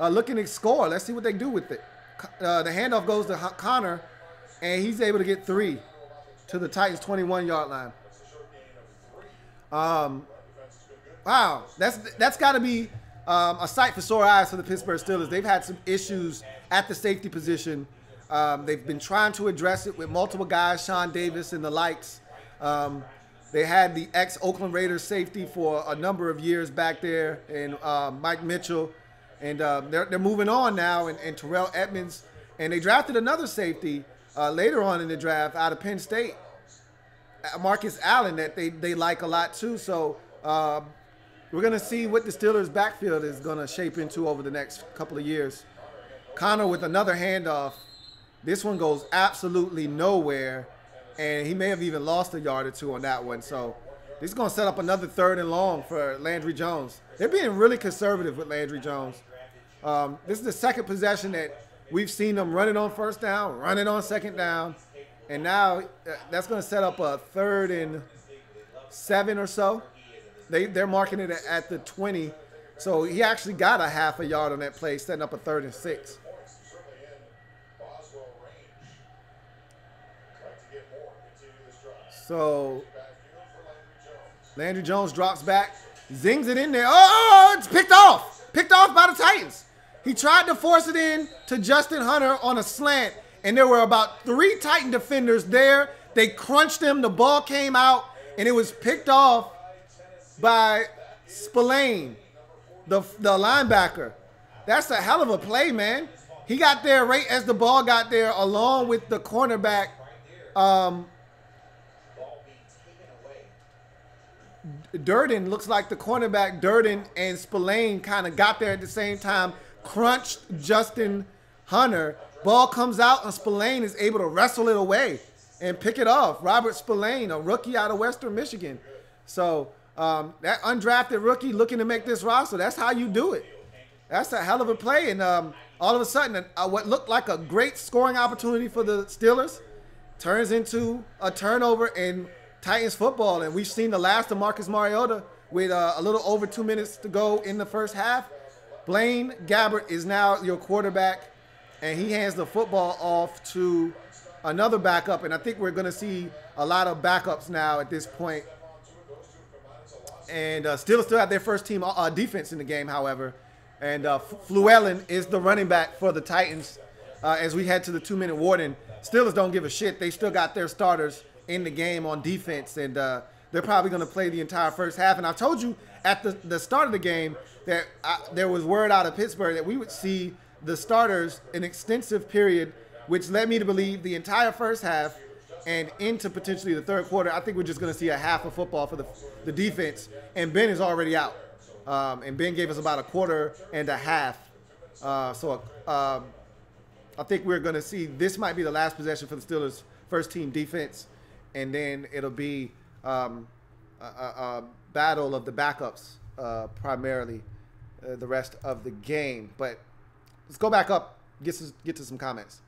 looking to score. Let's see what they do with it. The handoff goes to Connor, and he's able to get 3 to the Titans 21-yard line. Wow, that's got to be a sight for sore eyes for the Pittsburgh Steelers. They've had some issues at the safety position. They've been trying to address it with multiple guys, Sean Davis and the likes. They had the ex-Oakland Raiders safety for a number of years back there, and Mike Mitchell. And they're moving on now, and Terrell Edmonds. And they drafted another safety later on in the draft out of Penn State. Marcus Allen that they like a lot too. So we're going to see what the Steelers' backfield is going to shape into over the next couple of years. Connor with another handoff. This one goes absolutely nowhere, and he may have even lost a yard or two on that one. So this is going to set up another 3rd and long for Landry Jones. They're being really conservative with Landry Jones. This is the second possession that we've seen them running on 1st down, running on 2nd down, and now that's going to set up a 3rd and 7 or so. They're marking it at the 20. So he actually got a half a yard on that play, setting up a 3rd and 6. So Landry Jones drops back, zings it in there. Oh, it's picked off. Picked off by the Titans. He tried to force it in to Justin Hunter on a slant, and there were about 3 Titan defenders there. They crunched him. The ball came out, and it was picked off by Spillane, the linebacker. That's a hell of a play, man. He got there right as the ball got there, along with the cornerback. Durden, looks like the cornerback Durden and Spillane kind of got there at the same time, crunched Justin Hunter. Ball comes out, and Spillane is able to wrestle it away and pick it off. Robert Spillane, a rookie out of Western Michigan. So that undrafted rookie looking to make this roster, that's how you do it. That's a hell of a play. And all of a sudden, what looked like a great scoring opportunity for the Steelers turns into a turnover in Titans football. And we've seen the last of Marcus Mariota with a little over 2 minutes to go in the first half. Blaine Gabbert is now your quarterback, and he hands the football off to another backup. And I think we're going to see a lot of backups now at this point. And still have their first team defense in the game, however. And Fluellen is the running back for the Titans as we head to the 2-minute warning. Steelers don't give a shit. They still got their starters in the game on defense, and they're probably going to play the entire first half. And I told you at the start of the game that there was word out of Pittsburgh that we would see the starters an extensive period, which led me to believe the entire first half and into potentially the 3rd quarter. I think we're just going to see a half of football for the defense, and Ben is already out. And Ben gave us about a quarter and a half. So I think we're going to see this might be the last possession for the Steelers' first team defense, and then it'll be a battle of the backups primarily the rest of the game. But let's go back up, get to some comments.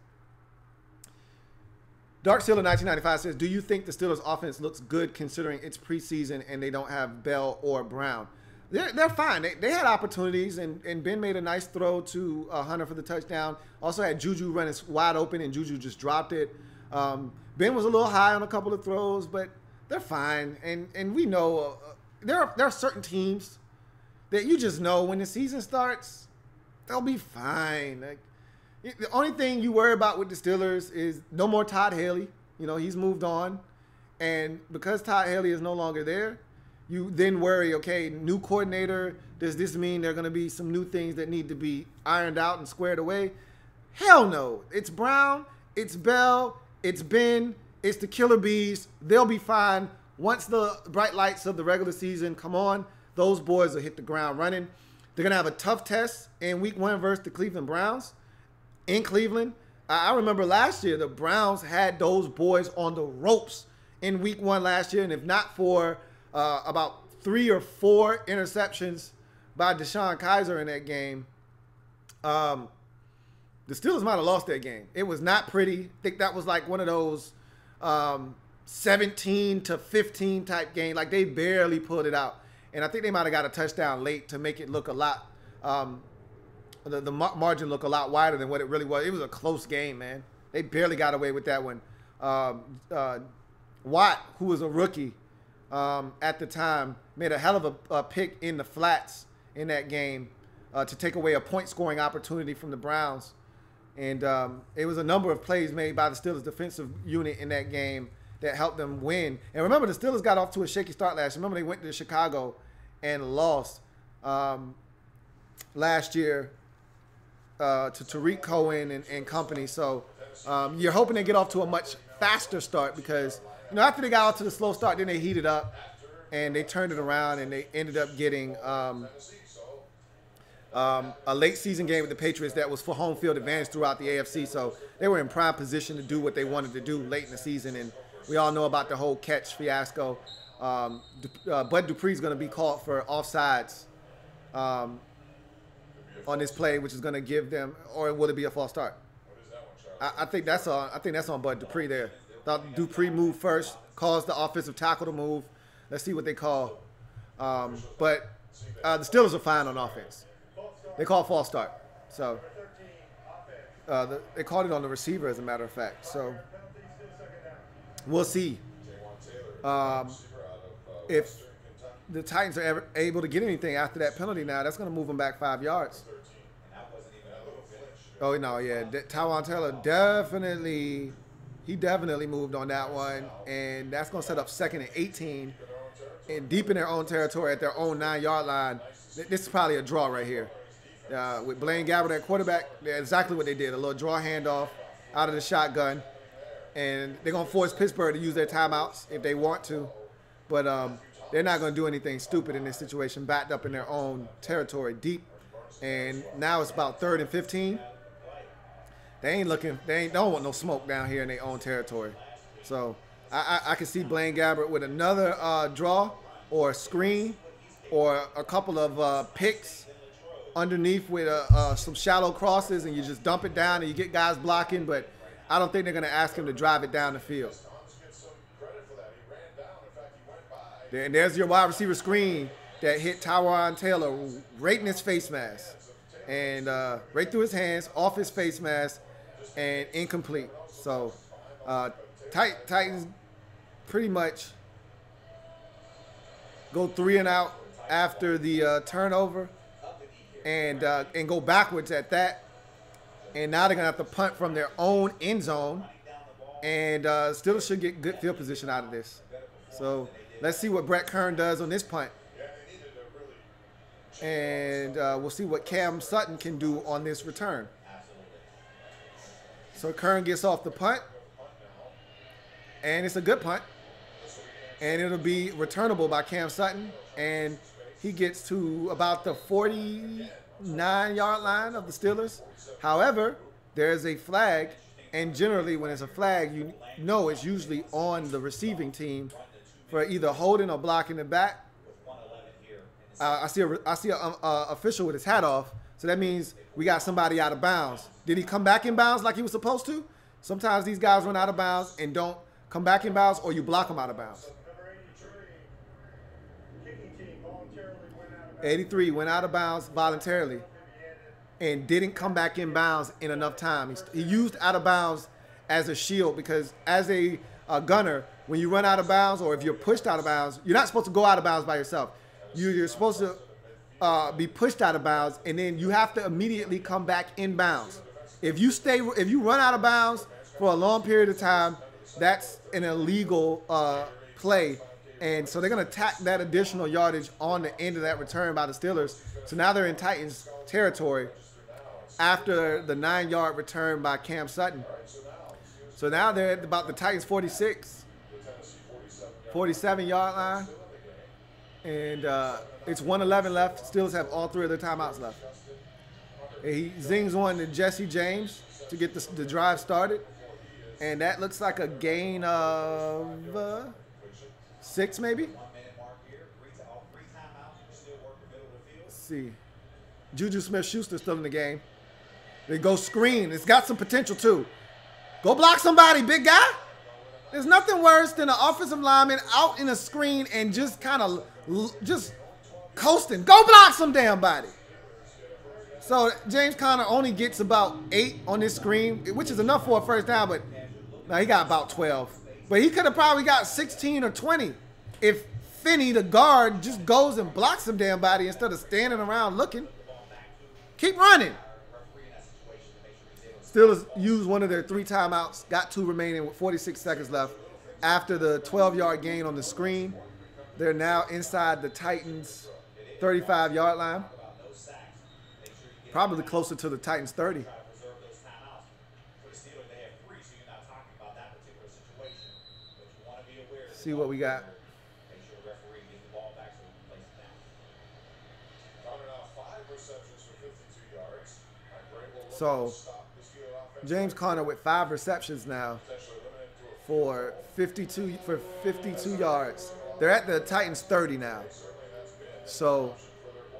Dark Steeler 1995 says, do you think the Steelers offense looks good considering it's preseason and they don't have Bell or Brown? They're fine. They had opportunities, and Ben made a nice throw to Hunter for the touchdown. Also had Juju running wide open, and Juju just dropped it. Ben was a little high on a couple of throws, but they're fine. And we know there are certain teams that you just know when the season starts, they'll be fine. Like, the only thing you worry about with the Steelers is no more Todd Haley. You know, he's moved on. And because Todd Haley is no longer there, you then worry, okay, new coordinator, does this mean there are going to be some new things that need to be ironed out and squared away? Hell no. It's Brown, it's Bell, it's Ben, it's the Killer Bees. They'll be fine. Once the bright lights of the regular season come on, those boys will hit the ground running. They're going to have a tough test in week 1 versus the Cleveland Browns in Cleveland. I remember last year the Browns had those boys on the ropes in week 1 last year, and if not for about 3 or 4 interceptions by Deshaun Kaiser in that game, the Steelers might have lost that game. It was not pretty. I think that was like one of those 17-15 type game. Like, they barely pulled it out. And I think they might have got a touchdown late to make it look a lot, the margin look a lot wider than what it really was. It was a close game, man. They barely got away with that one. Watt, who was a rookie at the time, made a hell of a pick in the flats in that game to take away a point-scoring opportunity from the Browns. And it was a number of plays made by the Steelers defensive unit in that game that helped them win. And remember, the Steelers got off to a shaky start last year. Remember, they went to Chicago and lost last year to Tariq Cohen and company. So you're hoping they get off to a much faster start because You know, after they got out to the slow start, then they heated up and they turned it around and they ended up getting a late season game with the Patriots that was for home field advantage throughout the AFC. So they were in prime position to do what they wanted to do late in the season. And we all know about the whole catch fiasco. Bud Dupree's going to be called for offsides on this play, which is going to give them, or will it be a false start? I think that's on Bud Dupree there. Thought Dupree moved first, caused the offensive tackle to move. Let's see what they call. But the Steelers are fine on offense. They call false start. So they called it on the receiver, as a matter of fact. So we'll see if the Titans are ever able to get anything after that penalty. Now that's going to move them back 5 yards. Oh no, yeah, Tyrod Taylor definitely moved on that one, and that's going to set up 2nd and 18, and deep in their own territory at their own 9-yard line. This is probably a draw right here. With Blaine Gabbert at quarterback, that's exactly what they did. A little draw handoff out of the shotgun. And they're going to force Pittsburgh to use their timeouts if they want to. But they're not going to do anything stupid in this situation, backed up in their own territory deep. And now it's about 3rd and 15. They don't want no smoke down here in their own territory. So I can see Blaine Gabbert with another draw or a screen or a couple of picks underneath with some shallow crosses, and you just dump it down and you get guys blocking, but I don't think they're going to ask him to drive it down the field. And there's your wide receiver screen that hit Tyrod Taylor right in his face mask. And right through his hands, off his face mask, and incomplete. So Titans pretty much go 3 and out after the turnover. And go backwards at that. And now they're going to have to punt from their own end zone. And Steelers should get good field position out of this. So let's see what Brett Kern does on this punt. And we'll see what Cam Sutton can do on this return. So Kern gets off the punt. And it's a good punt. And it'll be returnable by Cam Sutton. And he gets to about the 49-yard line of the Steelers. However, there's a flag, and generally when it's a flag, you know it's usually on the receiving team for either holding or blocking the back. I see an official with his hat off, so that means we got somebody out of bounds. Did he come back in bounds like he was supposed to? Sometimes these guys run out of bounds and don't come back in bounds, or you block them out of bounds. 83 went out of bounds voluntarily and didn't come back in bounds in enough time. He used out of bounds as a shield, because as a gunner, when you run out of bounds or if you're pushed out of bounds, you're not supposed to go out of bounds by yourself. You're supposed to be pushed out of bounds, and then you have to immediately come back in bounds. If you run out of bounds for a long period of time, that's an illegal play. And so they're going to tack that additional yardage on the end of that return by the Steelers. So now they're in Titans territory after the 9-yard return by Cam Sutton. So now they're at about the Titans 46, 47-yard line. And it's 1:11 left. Steelers have all 3 of their timeouts left. And he zings one to Jesse James to get the drive started. And that looks like a gain of 6 maybe? Let's see. Juju Smith-Schuster's still in the game. They go screen. It's got some potential too. Go block somebody, big guy. There's nothing worse than an offensive lineman out in a screen and just kind of just coasting. Go block some damn body. So James Conner only gets about 8 on this screen, which is enough for a first down, but now he got about 12. But he could have probably got 16 or 20 if Finney, the guard, just goes and blocks some damn body instead of standing around looking. Keep running. Steelers used one of their 3 timeouts, got 2 remaining with 46 seconds left. After the 12-yard gain on the screen, they're now inside the Titans' 35-yard line. Probably closer to the Titans' 30. see what we got. So, James Conner with 5 receptions now for 52 yards. They're at the Titans 30 now. So,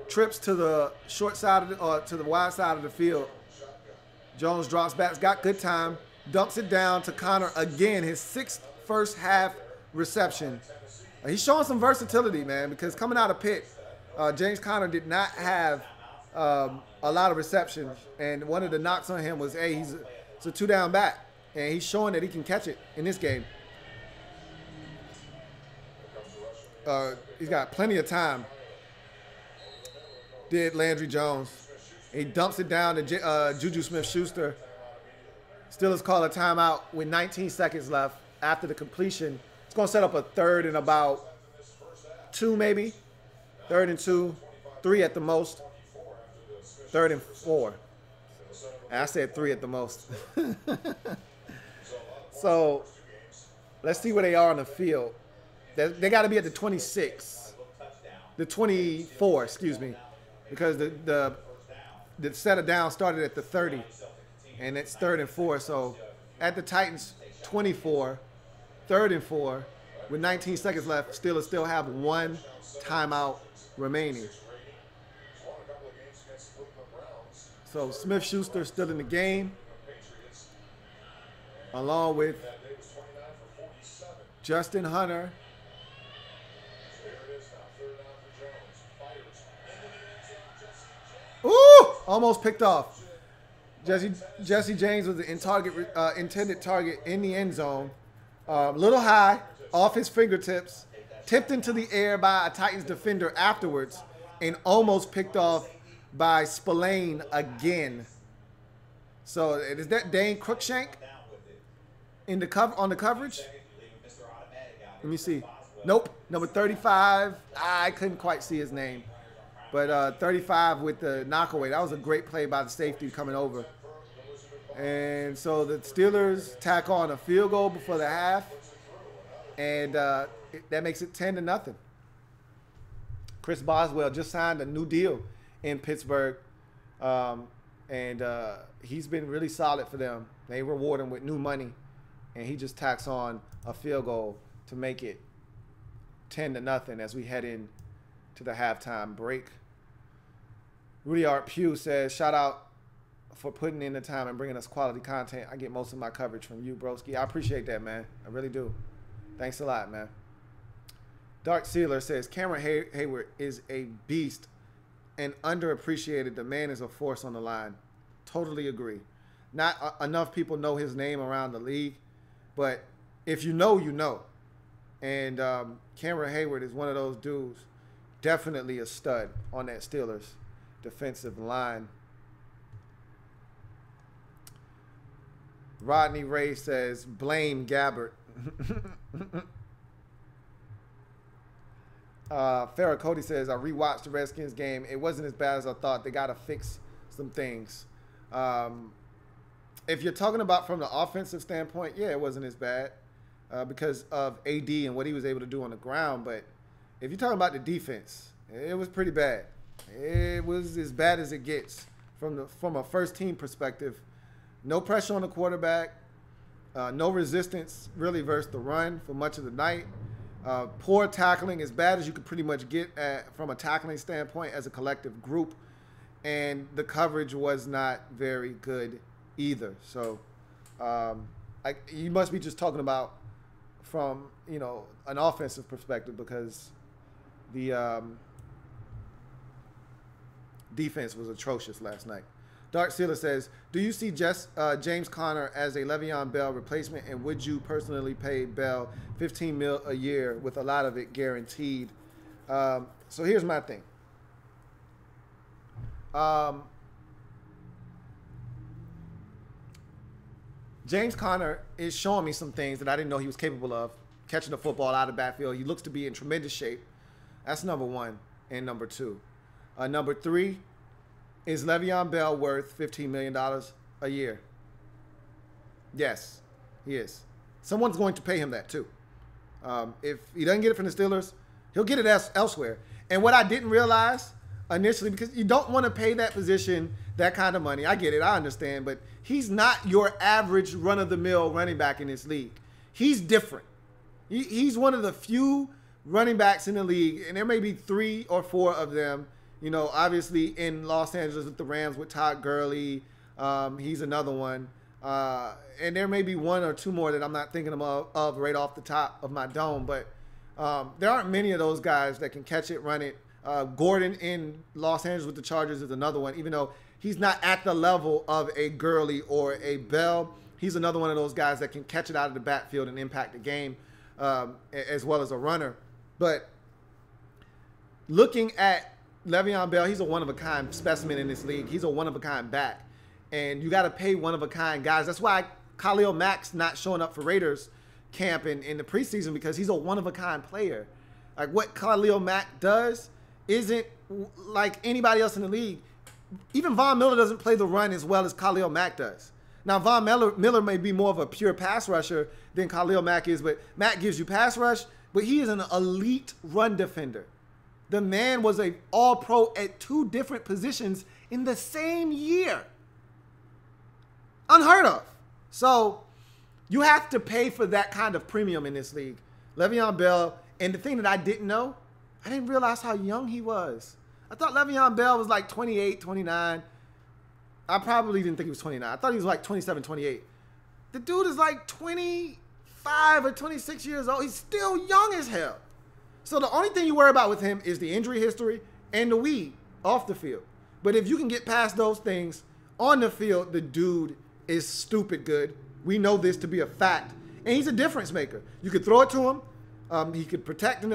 trips to the short side of the, or to the wide side of the field. Jones drops back, got good time, dumps it down to Conner again, his 6th first half reception. He's showing some versatility, man, because coming out of Pitt, James Conner did not have a lot of receptions, and one of the knocks on him was, hey, he's a 2-down back, and he's showing that he can catch it in this game. He's got plenty of time. Did Landry Jones. He dumps it down to Juju Smith-Schuster. Steelers call a timeout with 19 seconds left after the completion. It's going to set up a 3rd and about 2 maybe. 3rd and 2. 3 at the most. 3rd and 4. And I said 3 at the most. So let's see where they are on the field. They got to be at the 26. The 24, excuse me. Because the set of down started at the 30, and it's 3rd and 4. So at the Titans 24, 3rd and 4, with 19 seconds left, Steelers still have 1 timeout remaining. So Smith-Schuster still in the game, along with Justin Hunter. Ooh! Almost picked off. Jesse James was the intended target in the end zone. Little high, off his fingertips, tipped into the air by a Titans defender afterwards, and almost picked off by Spillane again. So is that Dane Cruikshank in the on the coverage? Let me see. Nope. Number 35. I couldn't quite see his name. But 35 with the knockaway. That was a great play by the safety coming over. And so the Steelers tack on a field goal before the half. And that makes it 10-0. Chris Boswell just signed a new deal in Pittsburgh. And he's been really solid for them. They reward him with new money. And he just tacks on a field goal to make it 10-0 as we head in to the halftime break. Rudy Art Pugh says, shout out for putting in the time and bringing us quality content. I get most of my coverage from you, broski. I appreciate that, man. I really do. Thanks a lot, man. Dark Sealer says, Cameron Hayward is a beast and underappreciated. The man is a force on the line. Totally agree. Not enough people know his name around the league, but if you know, you know. And Cameron Hayward is one of those dudes, definitely a stud on that Steelers defensive line. Rodney Ray says, blame Gabbert. Farrah Cody says, I rewatched the Redskins game. It wasn't as bad as I thought. They got to fix some things. If you're talking about from the offensive standpoint, yeah, it wasn't as bad because of AD and what he was able to do on the ground. But if you're talking about the defense, it was pretty bad. It was as bad as it gets from a first-team perspective. No pressure on the quarterback. No resistance really versus the run for much of the night. Poor tackling, as bad as you could pretty much get from a tackling standpoint as a collective group. And the coverage was not very good either. So you must be just talking about from, an offensive perspective because the defense was atrocious last night. Dark Sealer says, do you see James Conner as a Le'Veon Bell replacement, and would you personally pay Bell $15 million a year with a lot of it guaranteed? So here's my thing. James Conner is showing me some things that I didn't know he was capable of, catching the football out of the backfield. He looks to be in tremendous shape. That's number one and number two. Number three, is Le'Veon Bell worth $15 million a year? Yes, he is. Someone's going to pay him that too. If he doesn't get it from the Steelers, he'll get it elsewhere. And what I didn't realize initially, because you don't want to pay that position that kind of money. I get it. I understand. But he's not your average run-of-the-mill running back in this league. He's different. He's one of the few running backs in the league, and there may be 3 or 4 of them. You know, obviously in Los Angeles with the Rams with Todd Gurley. He's another one. And there may be 1 or 2 more that I'm not thinking of right off the top of my dome. But there aren't many of those guys that can catch it, run it. Gordon in Los Angeles with the Chargers is another one, even though he's not at the level of a Gurley or a Bell. He's another one of those guys that can catch it out of the backfield and impact the game as well as a runner. But looking at Le'Veon Bell, he's a one-of-a-kind specimen in this league. He's a one-of-a-kind back. And you got to pay one-of-a-kind guys. That's why Khalil Mack's not showing up for Raiders camp in the preseason, because he's a one-of-a-kind player. Like, what Khalil Mack does isn't like anybody else in the league. Even Von Miller doesn't play the run as well as Khalil Mack does. Now, Von Miller may be more of a pure pass rusher than Khalil Mack is, but Mack gives you pass rush, but he is an elite run defender. The man was an all-pro at 2 different positions in the same year. Unheard of. So you have to pay for that kind of premium in this league. Le'Veon Bell, and the thing that I didn't know, I didn't realize how young he was. I thought Le'Veon Bell was like 28, 29. I probably didn't think he was 29. I thought he was like 27, 28. The dude is like 25 or 26 years old. He's still young as hell. So the only thing you worry about with him is the injury history and the weed off the field. But if you can get past those things on the field, the dude is stupid good. We know this to be a fact. And he's a difference maker. You could throw it to him. He could protect him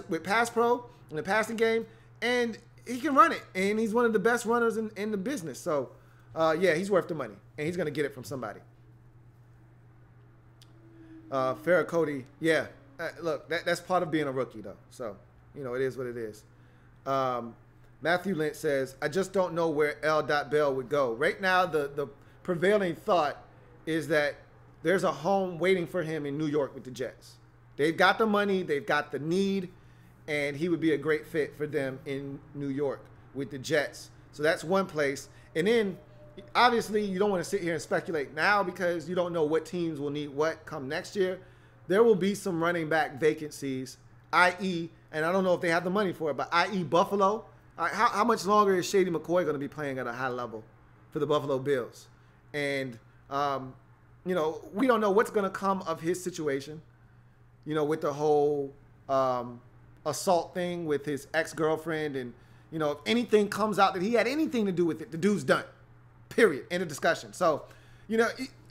with pass pro in the passing game. And he can run it. And he's one of the best runners in the business. So, yeah, he's worth the money. And he's going to get it from somebody. Farrah Cody, yeah. Look, that's part of being a rookie, though. So, you know, it is what it is. Matthew Lynch says, I just don't know where L.Bell would go. Right now, the prevailing thought is that there's a home waiting for him in New York with the Jets. They've got the money. They've got the need. And he would be a great fit for them in New York with the Jets. So that's one place. And then, obviously, you don't want to sit here and speculate now because you don't know what teams will need what come next year. There will be some running back vacancies, i.e., and I don't know if they have the money for it, but i.e. Buffalo. How much longer is Shady McCoy going to be playing at a high level for the Buffalo Bills? And, you know, we don't know what's going to come of his situation, you know, with the whole assault thing with his ex-girlfriend. And, you know, if anything comes out that he had anything to do with it, the dude's done, period, end of discussion. So, you know,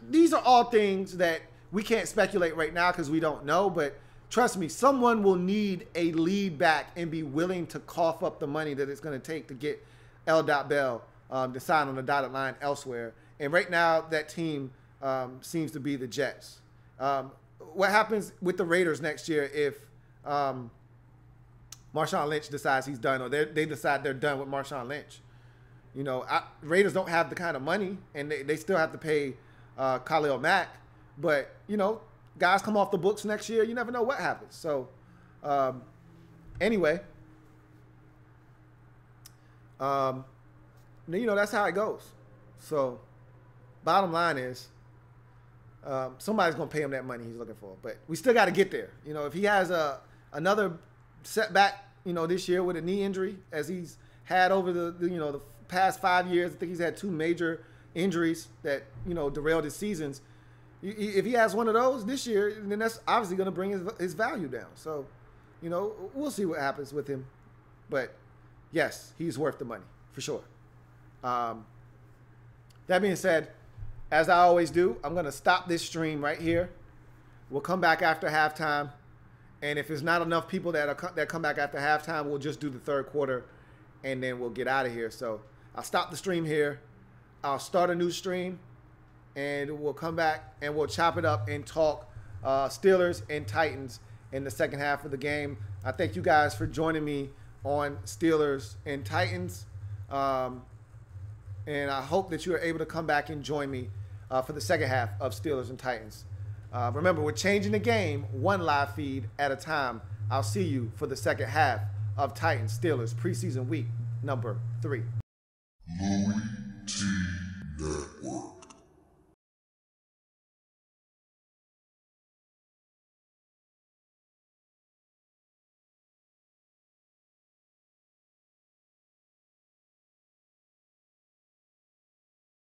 these are all things that we can't speculate right now because we don't know. But trust me, someone will need a lead back and be willing to cough up the money that it's going to take to get L.Bell to sign on the dotted line elsewhere. And right now, that team seems to be the Jets. What happens with the Raiders next year if Marshawn Lynch decides he's done, or they decide they're done with Marshawn Lynch? You know, Raiders don't have the kind of money, and they still have to pay Khalil Mack. But, you know, guys come off the books next year. You never know what happens. So, anyway, you know, that's how it goes. So, bottom line is somebody's going to pay him that money he's looking for. But we still got to get there. You know, if he has another setback, you know, this year with a knee injury, as he's had over the past 5 years, I think he's had 2 major injuries that, you know, derailed his seasons. If he has one of those this year, then that's obviously going to bring his value down. So, you know, we'll see what happens with him. But, yes, he's worth the money, for sure. That being said, as I always do, I'm going to stop this stream right here. We'll come back after halftime. And if there's not enough people that come back after halftime, we'll just do the third quarter, and then we'll get out of here. So I'll stop the stream here. I'll start a new stream. And we'll come back and we'll chop it up and talk Steelers and Titans in the second half of the game. I thank you guys for joining me on Steelers and Titans. And I hope that you are able to come back and join me for the second half of Steelers and Titans. Remember, we're changing the game one live feed at a time. I'll see you for the second half of Titans Steelers preseason week number 3. Louie T.